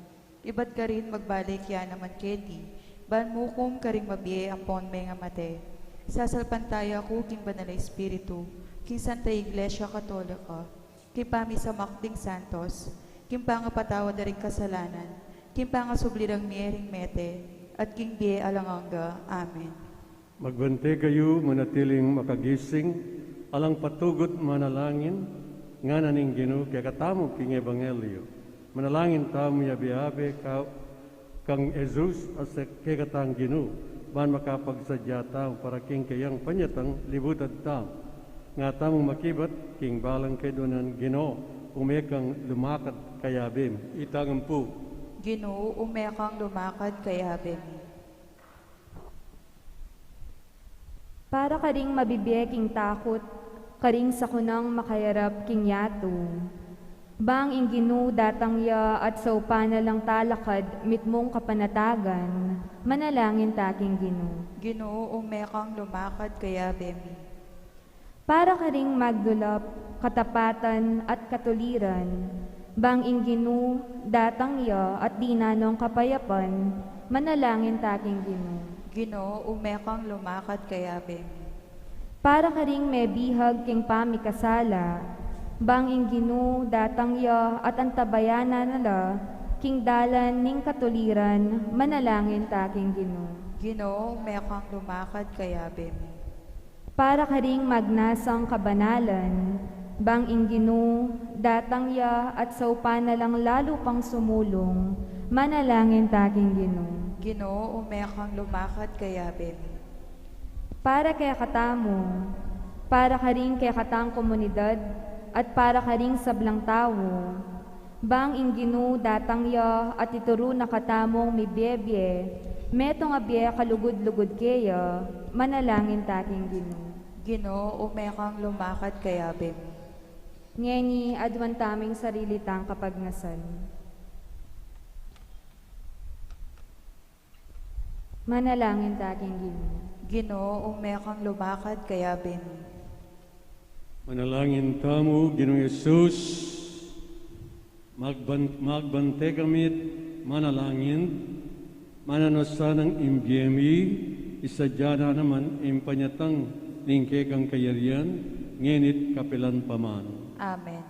Ibat ka rin magbalik ya naman keti, ban mukum ka ring mabie ampon may nga mate. Sasalpantaya ko king banal na espiritu, king Santa Iglesia Katolika, king pamisa makding santos, king pangapatawa daring kasalanan, king pangasulirang miering mete, at king bie alanganga. Amen. Magbante kayo, manatiling makagising, alang patugot manalangin, nga naning Ginoo kaya katamo king Ebanghelyo. Manalangin tamo yabi-abi kang Jesus as kaya katang Ginoo, ban makapagsadya tamo para king kayang panyatang libutad tamo. Nga tamong makibat, king balang kay donan Ginoo, umekang lumakad kayabim, itangan po. Ginoo, umekang lumakad kayabim. Para ka ring mabibiyeking takot, karing sa kunang makayarap king yato. Bang inginu datang ya at sa upana lang talakad mitmong kapanatagan, manalangin taking Ginoo. Ginoo, umekang lumakad kayabim. Para ka ring magdulap, katapatan at katuliran, bang inginu datang ya at dinanong kapayapan, manalangin taking Ginoo. Ginoo, umekang lumakad kayabim. Para ka ring may bihag king pamikasala, bang inginu datang ya at antabayanan nala, king dalan ning katuliran, manalangin taking Ginoo. Ginoo, umekang lumakad kayabim. Para ka ring magnasang kabanalan, bang inginu datang ya at sa upana lang lalo pang sumulong, manalangin taking Ginoo. Ginoo, umekang lumakad kayabim. Para kaya katamo, para ka rin kaya katang komunidad, at para ka rin sablang tao, bang inginu datang ya at ituro na katamong mibiyebye, metong abye kalugod-lugod kaya, manalangin taking Ginoo. Ginoo, umekang lumakad kayabim. Ngeni adwan taming sarili tang kapagnasan. Manalangin taking Ginoo. Ginoo, umekang lumakad kayabim. Manalangin tamo, Ginoong Yesus, magbante kamit, manalangin, mananosa ng imbyemi, isadya na naman impanyatang lingke kang kayarian, ngenit kapilan paman. Amen.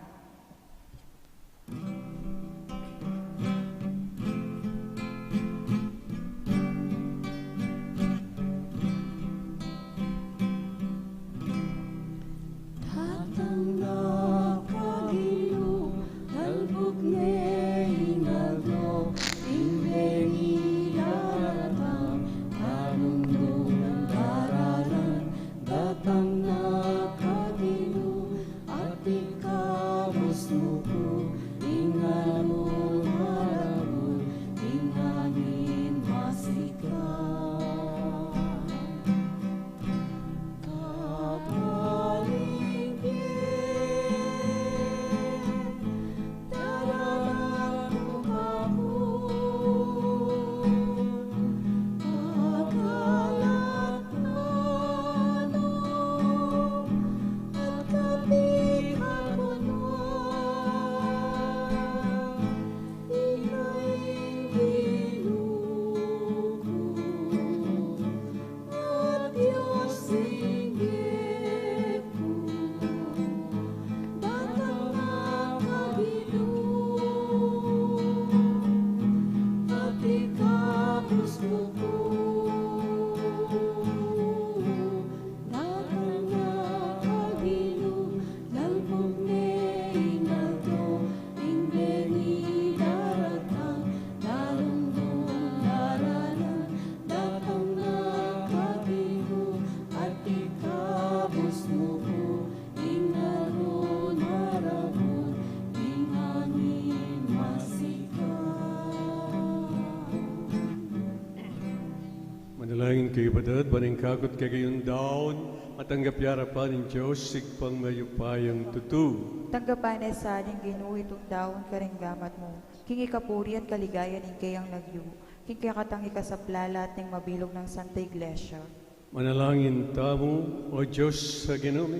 Manalangin kayo badad, baningkakot kay kayong daon, at ang gapyarapan ng Diyos, sigpang mayupayang tutu. Tanggapan sa aling Ginoo itong daon karinggamat mo. King ikapuri at kaligayan in kayang nagyo. kikakatangi ka sa plala at ning mabilog ng Santa Iglesia. Manalangin tamo, O Diyos sa ginumi.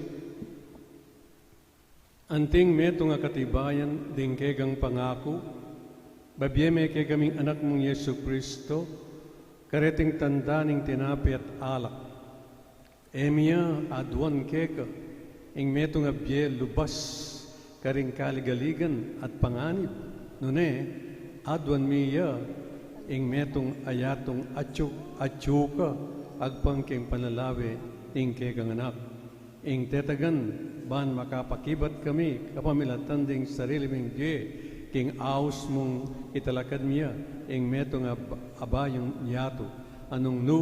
Anting meto nga katibayan, ding kegang pangako, babyeme kay kaming anak mong Yesu Kristo, kareting tandaning tinapi at alak. Emia adwan keka, ing meto nga bye lubas, karing kaligaligan at panganib. Nune, adwan miya, ing metong ayatong atsuka, agpangking panalawi, ing kekang anak. Ing tetagan, ban makapakibat kami, kapamilatan ding sarili ming diye, king aus mong italakad miya, ing metong abayong niyato, anong nu,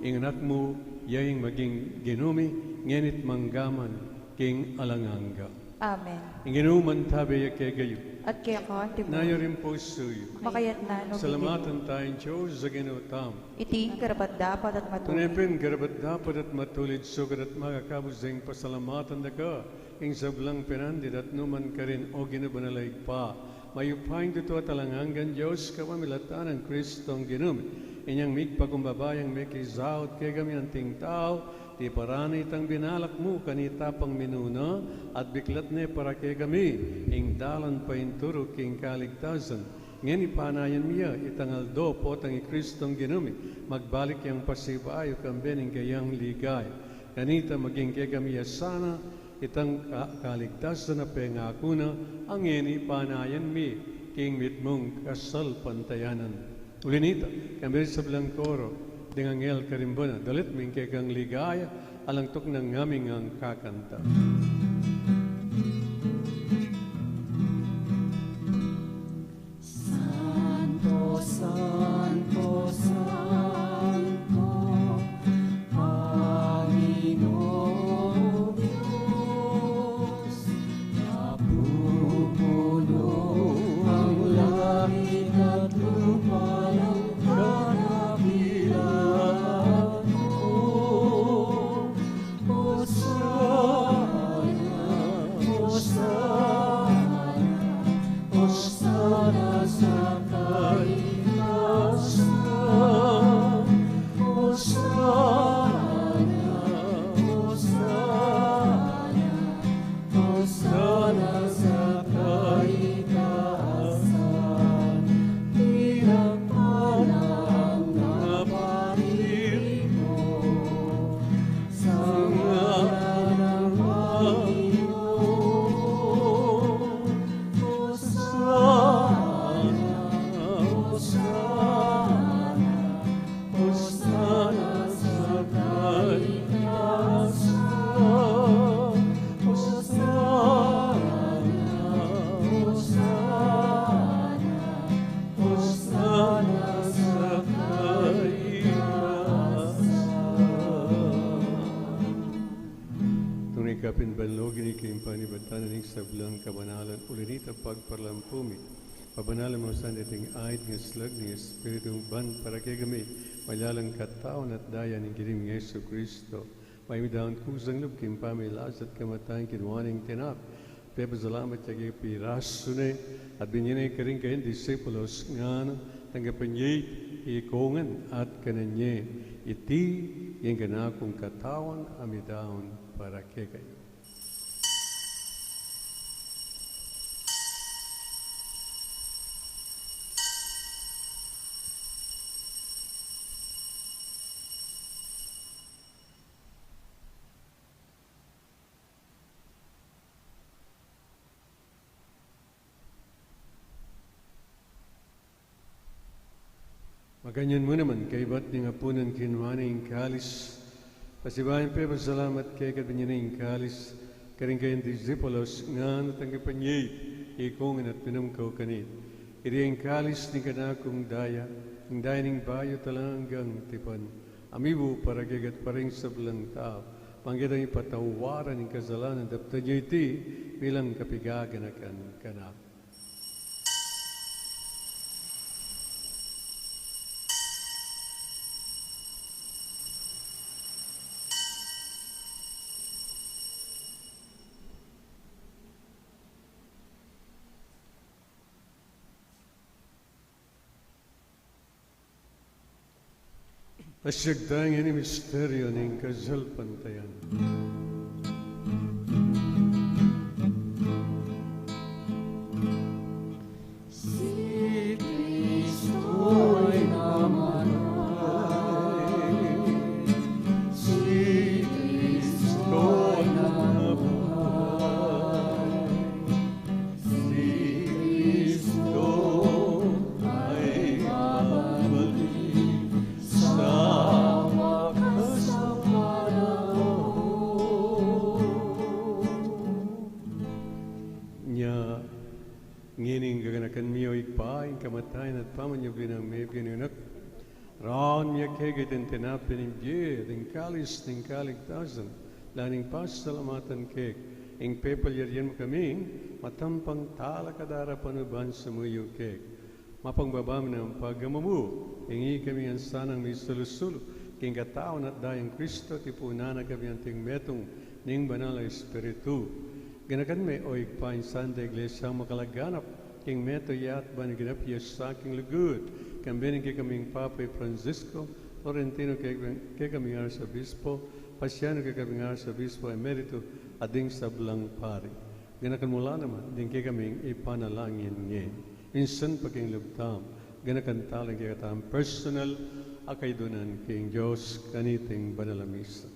ing anak mo, yaing maging ginumi, ngenit manggaman, king alanganga. Amen. Ing inuman tabi kay gayo. At kaya ka, Nayo rin po suyo. makayat na no Salamatan tayong Diyos sa ginutam. iti karapat dapat at matuloy. Tunepin, karapat dapat at matulid sugat at makakabusing pasalamatan na ka. Ing sablang pinandid at numan ka rin o ginabanalay pa. Mayupain dito at alanganggan Diyos kapamilatan ng Kristong ginumi. Inyang migpagumbabayang may kizaot kay kami ang ting tao. Ti parani itang binalak mo kanita pang minuna at biklat ne para kay kami. Ing dalan pa inturo king kaligtasan. Ngeni panayan miya itang aldo po tang Kristong ginumi. Magbalik yang pasibayo kambening kayang ligay. Kanita maging kay kami sana itang kaligtasan na pengako na ang ngeni panayan mi king mitmong kasal pantayanan. Ulinita, kami sa blang koro. Dengan ngel karimbona, dalit ming kang ligaya, alang tok ng ngaming ang kakanta. Santo, Santo, Santo, Panginoong Diyos, napupuno ang langit at lupa ng kanabilan mo. Hosana, Hosana, Hosana sa kaligtasan. Hosana, Hosana, Hosana sa kaligtasan. Pinagpalang naparito sa ngalan ng Panginoon. Hosana, Hosana, Hosana sa kaligtasan. Hosana, Hosana, Hosana sa kaligtasan. Tunay kapin banlogin ikim panibatan ng sablang kabanalan ulinita pagparlampumi. Pabanalan mo sa dating ayat ng slag ng Espiritong ban para kay kami malalang kataon at daya ng giring Yesu Kristo. May midahon kusang loob kim pamilas at kamatayan kinwaning tinap. Pepa salamat sa kay pirasune at binyinay ka rin kayo disipulos nga tanggapan niya ikongan at kananye iti yung ganakong katawan amidahon para kay kayo. Maganyan mo naman, kay ba't ni nga po ng kinwana yung kalis. Pasibayan pa, pasalamat kay kabinyan yung kalis. Karing kayong disipulos, nga natanggapan niya, ikongan at pinamkaw kanit. Iri yung kalis ni kanakong daya, ang daya ng bayo talanggang tipan. Amibo para kagat paring sablang tao. Panggitang ipatawaran ng kasalanan, dapta niya iti bilang kapigaganakan kanak. Asyagdang ini misteryo ning kasalpantayan. Si Kristo'y namatay, si Kristo'y nabuhay, si Kristo ay babalik sa wakas na panahon. Nya ngining gaganakan miyo ikpaing kamatayan at pamanyabin ang may pinunak. Raon miya kegay din tinapin ng biye, din kalis, din kaligtasan, laning pasalamatan keg, ing pepalyaryan mo kaming, matampang tala kadara panuban sa muyo keg. Mapangbabam ng pagamamu, ingi kami ang sanang may sulusulo, king katawan at dayang Kristo, tipuna na kami ang tingmetong ning banal na Espiritu. Ganakan may oig pa in Santa Iglesia makalaganap, king meto yat ban ginapya sa aking lugod, kambining kay kaming Papay Francisco, Florentino kay kaming Arzobispo, Pasiano kay kaming Arzobispo Emerito, ading sablang pari. Ganakan mula naman, din kay kaming ipanalangin niya. Minsan pa king lubtam, ganakan talang kay katam personal, akay dunan king Diyos kaniting banalamisa.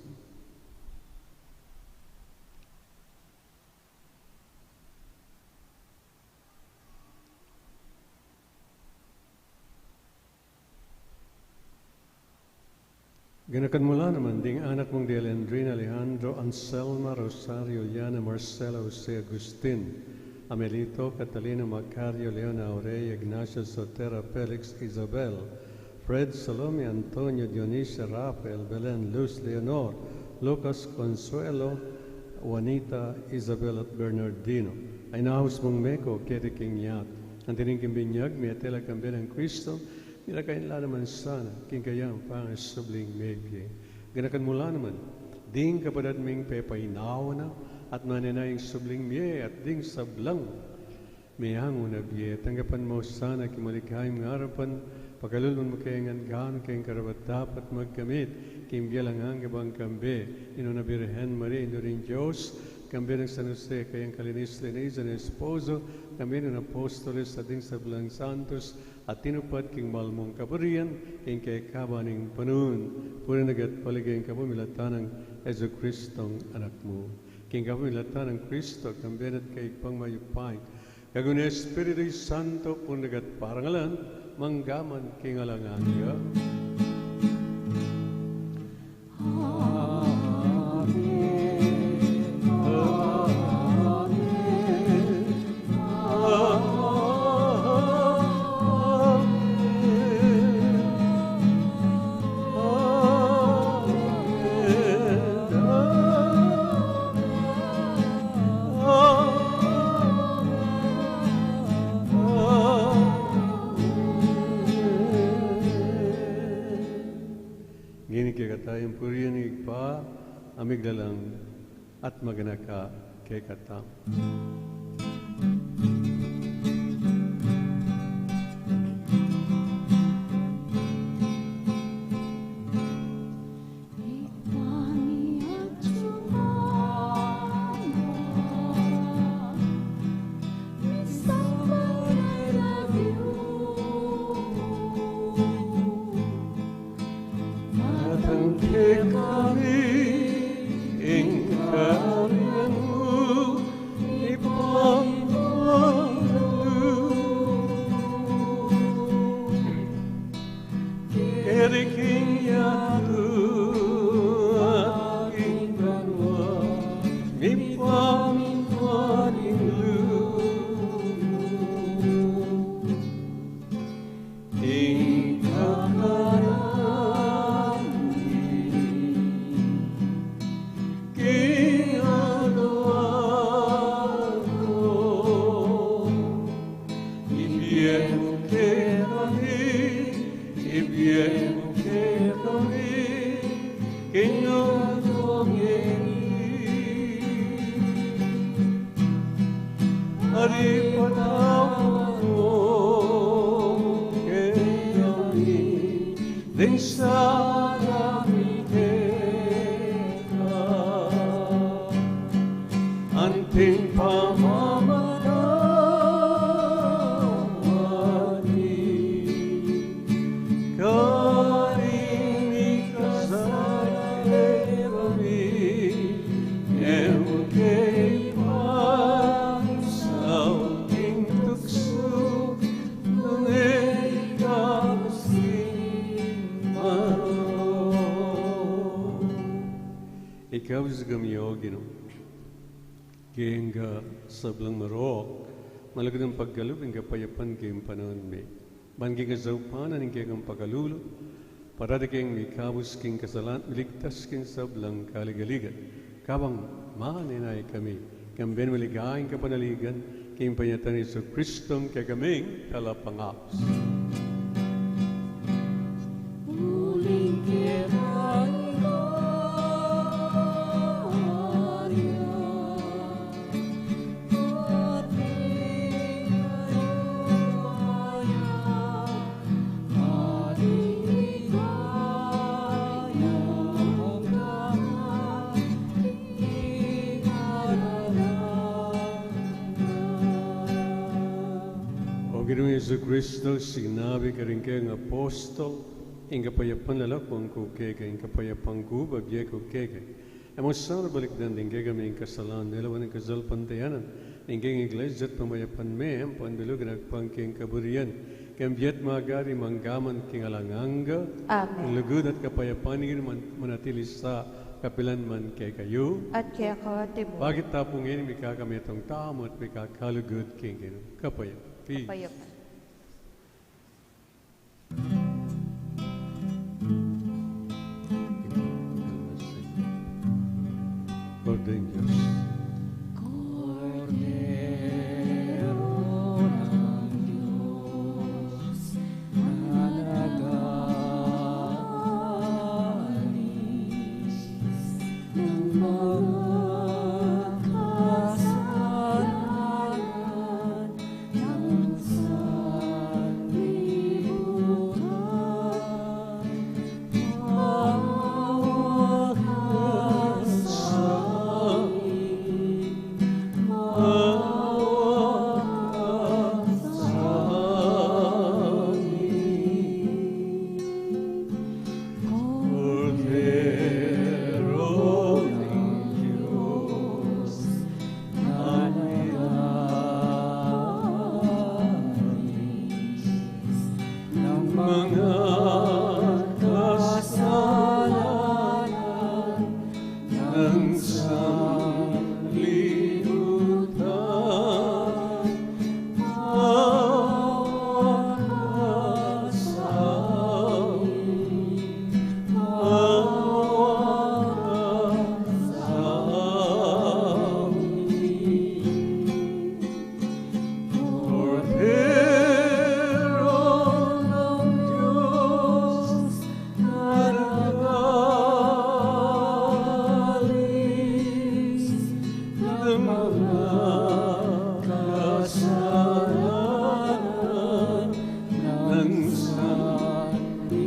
Ganakan mula naman ding anak mong Delendrina Alejandro Anselma Rosario Yana Marcela Jose Agustin Amelito Catalina Macario Leona Aurea Ignacio Sotera Felix Isabel Fred Salome Antonio Dionisia Rafael Belen Luz Leonor Lucas Consuelo Juanita Isabel at Bernardino ay nahus mong meko kete king yat ang tiningking binyag may atela kambin ng Kristo nilakain la naman sana, king kayang pangasubling mebye. Ganakan mula naman, ding kapadat ming pepainaw na, at mananayang subling mye at ding sablang. Mayhango na bye, tanggapan mo sana kimalikayang ngarapan, pagkalulun mo kayang anggan, kayang karabat dapat magkamit, kayang biyalang hangabang kambe, ino na Birhen Maria, ino rin Diyos, kambe ng San Jose, kayang kalinis Leneza na esposo, kami ng apostoles sa ding sablang santos, at tinupad king malmong kabarian, king kay kabaning panun, puna nagat paligayang kapumilatan ng Yesu Kristong anak mo. King kapumilatan ng Kristo, kambenat kay pangmayupay. Kagun Espiritu Santo, puna nagat parangalan, manggaman king alanganga. Tayong puriyanig pa, amigdalang at maganaka kay katam. Ding sa ating pamamatawani. Karing ikasay kami, kay pang-sawing tukso, ngunit kapasing maro. Ikaw sa gamiyo, Ginoo. Kaya nga sablang marok, malagad ang paggalup, ang kapayapan kayong panahon may. Banggi nga zawpanan, ang kayang pagkalulo, para di kayong may kabus kayong kasalan, miligtas kayong sablang kaligaligan. Kabang maaninay kami, kambien maligaing kapanaligan, kayong panyatan ni Jesu Kristong kagaming kalapangapos. Muling kirang Ginoong Yesu Kristo, sinabi ka rin kayong apostol, ang kapayapan lalakong kukegay, ang kapayapang kubagye kukegay. Amang sana balikdan din kaya kami ang kasalan, nalawan ang kasalpantayanan, ang kayong iglesia at pamayapan may, ang pandalugan at pangking kaburian, kambiyat magari manggaman king alanganga, ang lugod at kapayapan ngin manatili sa kapilan man kay kayo, At kaya kawatibo. bakit tapungin may kakami itong tamo at may kakalugod king kapayap. Peace. Payapan. Ordem Diyos. Cordero ng Diyos, na nag-aalis ng mga kasalanan ng sanlibutan. Mawag ka sa amin, mawag ka sa amin. Cordero ng Diyos, Na nag-aalis ng mga kasalanan ng sanlibutan, mawag ka sa amin, mawag ka sa amin. Cordero ng Diyos, na nag-aalis ng mga kasalanan ng sanlibutan,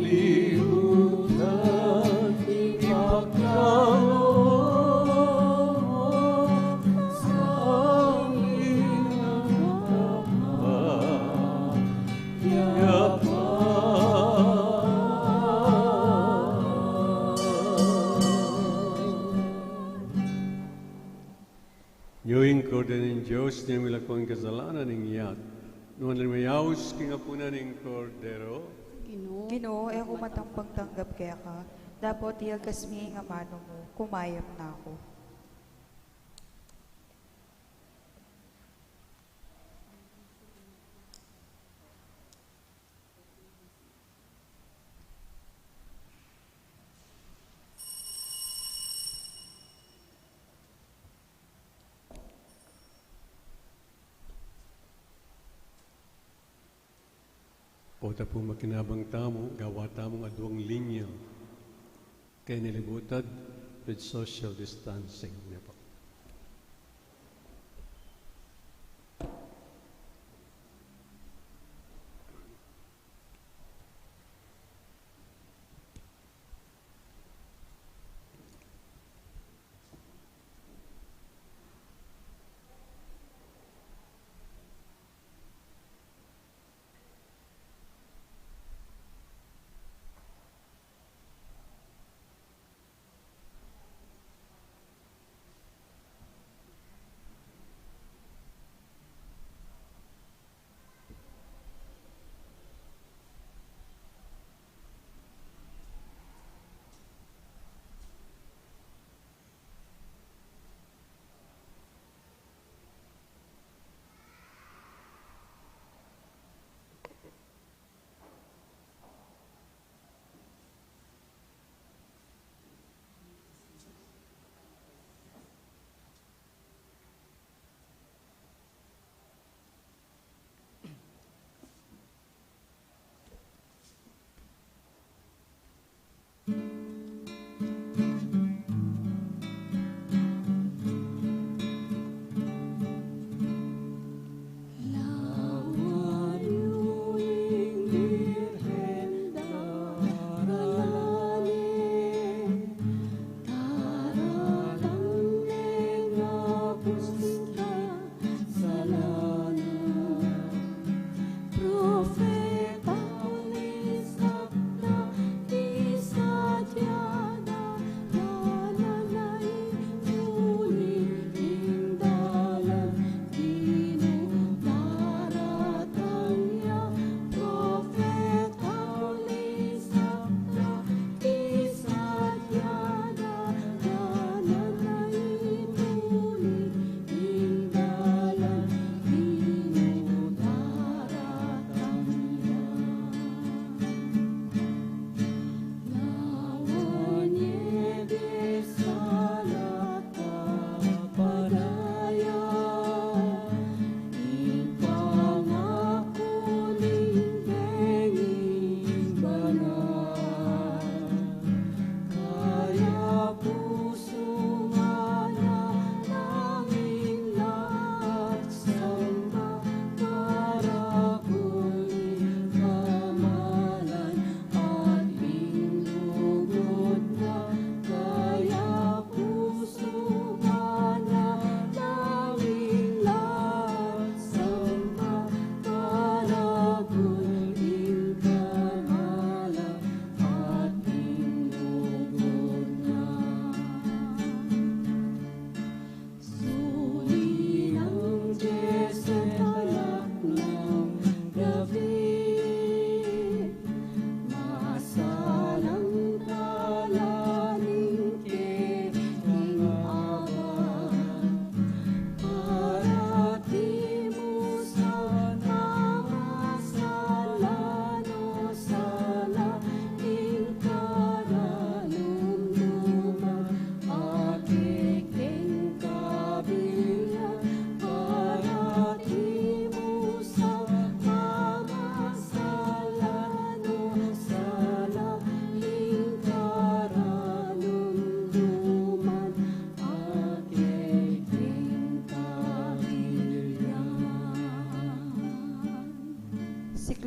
ipagkaloob sa amin ang Ngayong Cordero ng Diyos, niya milakong kasalanan ng iyat. Noon na mayaws kingapunan ng Cordero, Ginoo, ako matang pagtanggap kaya ka. Dapat iyagas mi nga mano mo, kumayam na ako. o tapo makinabang tamo, gawa tamong adwang linya, kay nilibutad with social distancing. Niya po.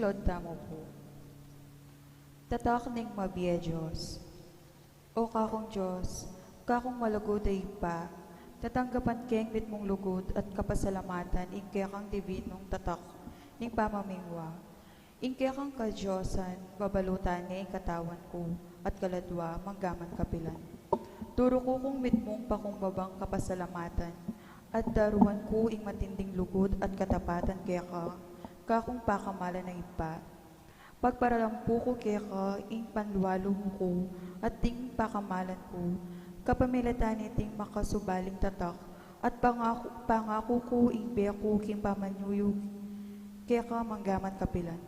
Sulod tamo po. Tatak ning mabiya Diyos. O kakong Diyos, kakong malugod ay pa, tatanggapan keng mit mong lugod at kapasalamatan ing kaya kang divinong tatak ning pamamingwa. Ing kaya kang kadyosan, babalutan nga ing katawan ko at kaladwa manggaman kapilan. Turo ko kung mit mong pakumbabang kapasalamatan at daruhan ko ing matinding lugod at katapatan kaya kakong pakamalan na ipa. Pagparalampu ko kaya ka ing panluwalo ko at ting pakamalan ko, kapamilatan iting makasubaling tatak at pangako ko ing beko king pamanyuyog kaya ka manggaman kapilan.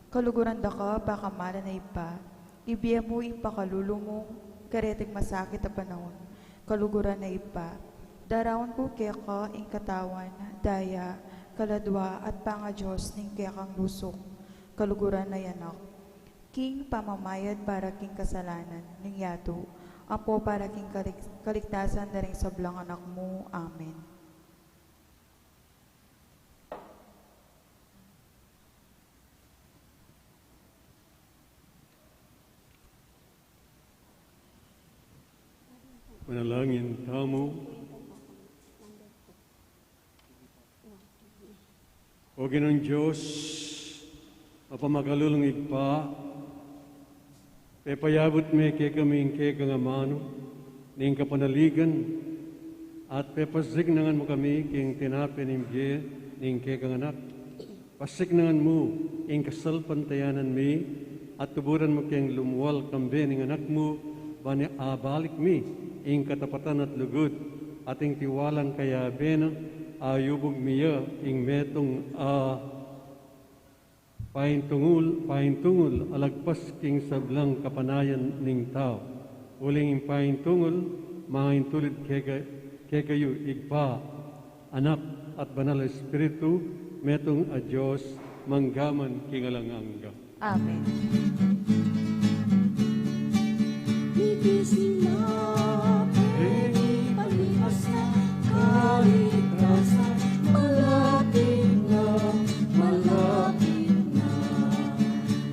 Kaluguran da ka pakamalan na ipa, ibiya mo ing pakalulong mo kareting masakit na panahon. Kaluguran na ipa, darawan ko kaya ka ing katawan, daya, kaladwa at panga-Diyos ning kaya kang lusok. Kaluguran na yanak. King pamamayad para king kasalanan ning yato, apo para king kaligtasan na rin sa blang anak mo. Amen. Manalangin tamo. O Ginoong Diyos, apamagalulong igpa, pepayabot me kay kaming kay kangamano, ning kapanaligan, at pepasignangan mo kami king tinapin imye ning kay kanganak. Pasignangan mo ing kasalpantayanan mi, at tuburan mo kayang lumuwal kambe ning anak mo, bani abalik mi, ing katapatan at lugod, ating tiwalan kaya bena, ayubog miya, ing metong pahintungol, alagpas king sablang kapanayan ning tao. Uling ing pahintungol, mga intulid kay kayo, igpa, anak at banal na espiritu, metong a Diyos, manggaman kingalanganga. Amen. Igising na, palipas na, kaligtasan, malapit na, malapit na.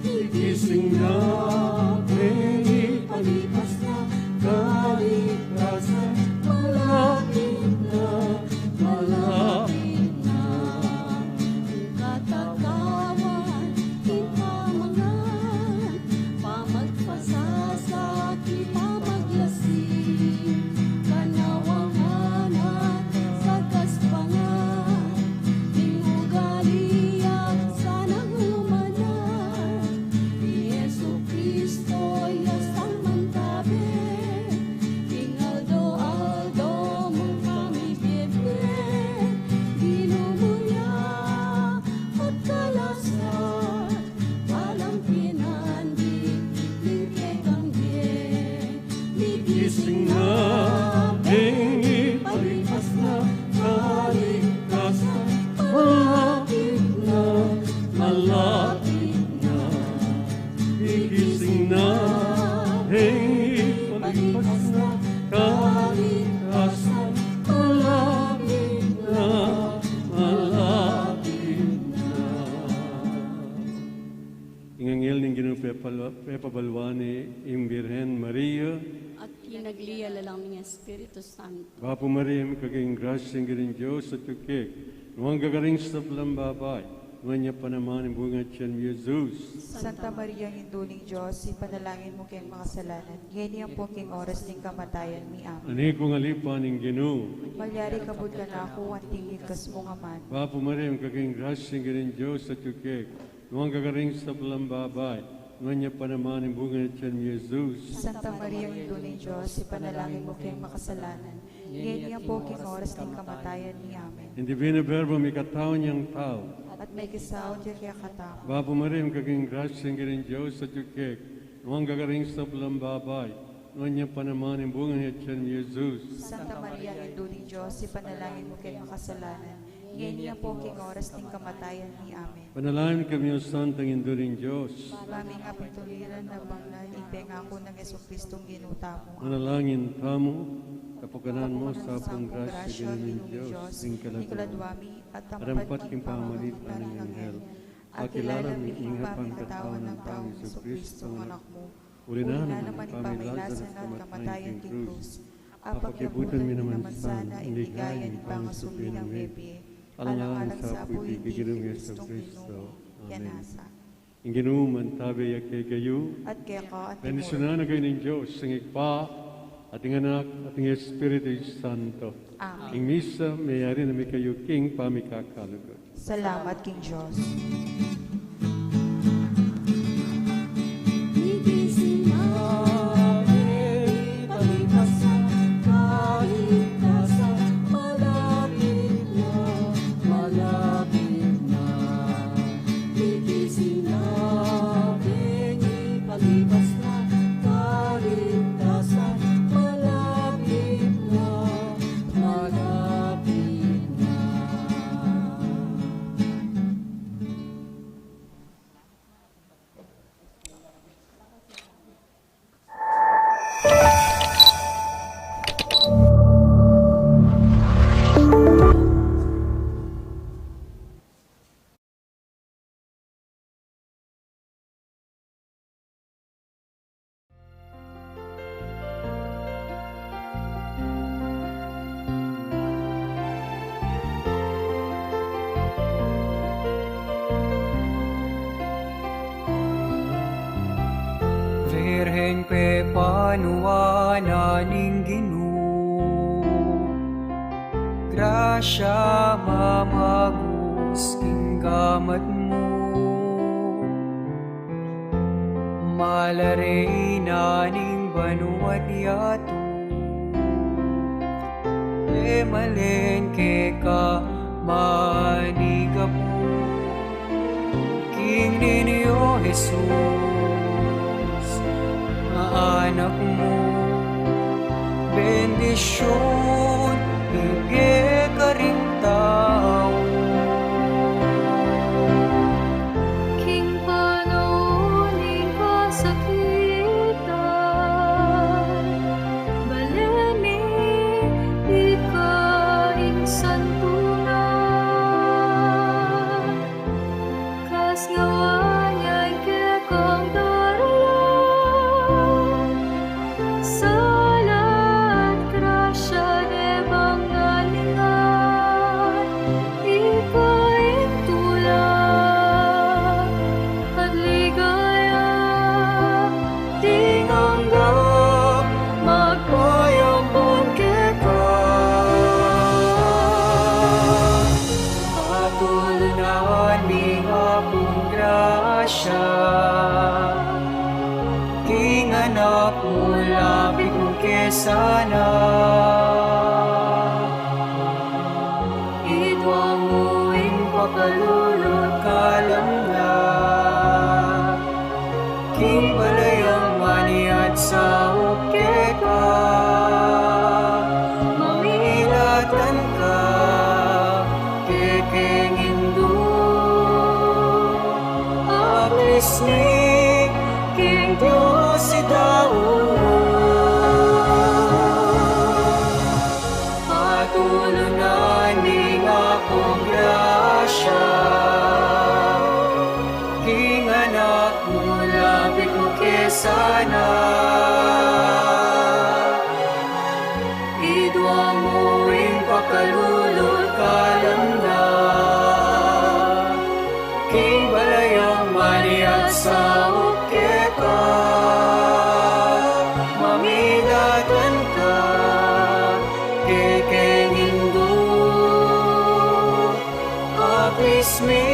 Igising na, Palipas na, kaligtasan, malapit na, malapit na. Ang katakawan, ipamangan, pamagpasasakit, pamaglasing, kanawanganan, sa kaspangan, tinugalian, sanang humanan, ni Yesu Cristo, yasang mantabi, King Aldo, mong kami bebe, dinumuya at kalasat, walang pinandig, lingkay kangge, Gising na, palipas na, kaligtasan, malapit na, malapit na. Igising na, palipas na, kaligtasan, Malapit na, malapit na. Ingangil ng Ginoo pepabalwa ni Imbirhen Maria, at kinagliya lalang ng Espiritu Santo. Bapo Maria, kaging grasya ng Ginoo Diyos at tukik, nuwang gagaring sa blang babay, nuwang niya pa naman ang bunga tiyan ni Jesus. Santa Maria, Hinduling Diyos, ipanalangin mo kayong makasalanan. Ngayon po king oras ng kamatayan mi. Amen. Ani kong alipan ng Ginoo. Malyari kabud ka na ako, ang tingin kas mo nga man. Bapo Maria, kaging grasya ng Ginoo Diyos at tukik, nuwang gagaring sa blang babay, nuwang niya pa naman ang bunga tiyan ni Jesus. Santa Maria, Hinduling Diyos, ipanalangin mo kayong makasalanan. Ngayon po king oras ng kamatayan mi. Amen. Hindi binaberbo may katao niyang tao. At may kisaw diya kaya katao. Bapo Maria, kaging grasya ng Ginoo Diyos at tukik, nuwang gagaring sa blang babay, nuwang niya pa naman ang bunga tiyan ni Jesus. Santa Maria, Hinduling Diyos, ipanalangin mo kayong makasalanan. Ngayon po king oras ng kamatayan mi. Amen. Panalangin kami o Santang Induling Diyos. Mami nga pituliran na banglan, ipengako ng Yesu-Kristong ginuta mo. Manalangin kamo, kapukanan mo sa apong grasya Ginoo Diyos, ing kaladwa, kaladwami at arampat king pamalit ng anghel. at kilala mo ang pamikatawan ng taong Kristo ang anak mo. Uli na naman ipamilasan at kamatayan king krus. Apagyabutan mo naman sana ibigay ang pangasuli ng Bebe. Alang-alang sa apoy igigilong Yesu Kristo. Yanasa. Ang ginuman tabi at kay kayo, At kaya ka at bendisyunan na kayo ng Diyos, ang Ikpa, ating anak, ating Espiritu Santo. Amen. Ang misa, mayari na may kayo king pamikakalugod. Salamat King Diyos. Igising namin, palipasan, kaligtasan, malapit na, malapit na. Igising namin, ipalipas na, kaligtasan, malapit na, malapit na. Virhen pe panuana ning Ginoo, grasya mamagus king gamat mo, malare na ning banuat yato, e malen ke ka maniga po, king ninyo Jesus. Anak mo, bendisyon, bigay ka rin tao. King panaunin kasakitan, baleni ikaing santunan, kas ngawanya'y kekang salat grasya de bangalingan, ikaing tulad at ligaya, tinganggap magpayambon kita. Patulunan ning apong grasya, king anak mo lapit mo kesana, itwang muing pakalulot kalam na, king balayang maniat sa ukeka, mamilatan ka, kekeng indu, ablis ni King Diyos si Daud, patulunan ning akong grasya, king anak mo lapit mo kesana, idwa mo ing pakalulot kalam na, king balayang maniat sa ukeka, mamilatan ka, kekeng indu, apis mi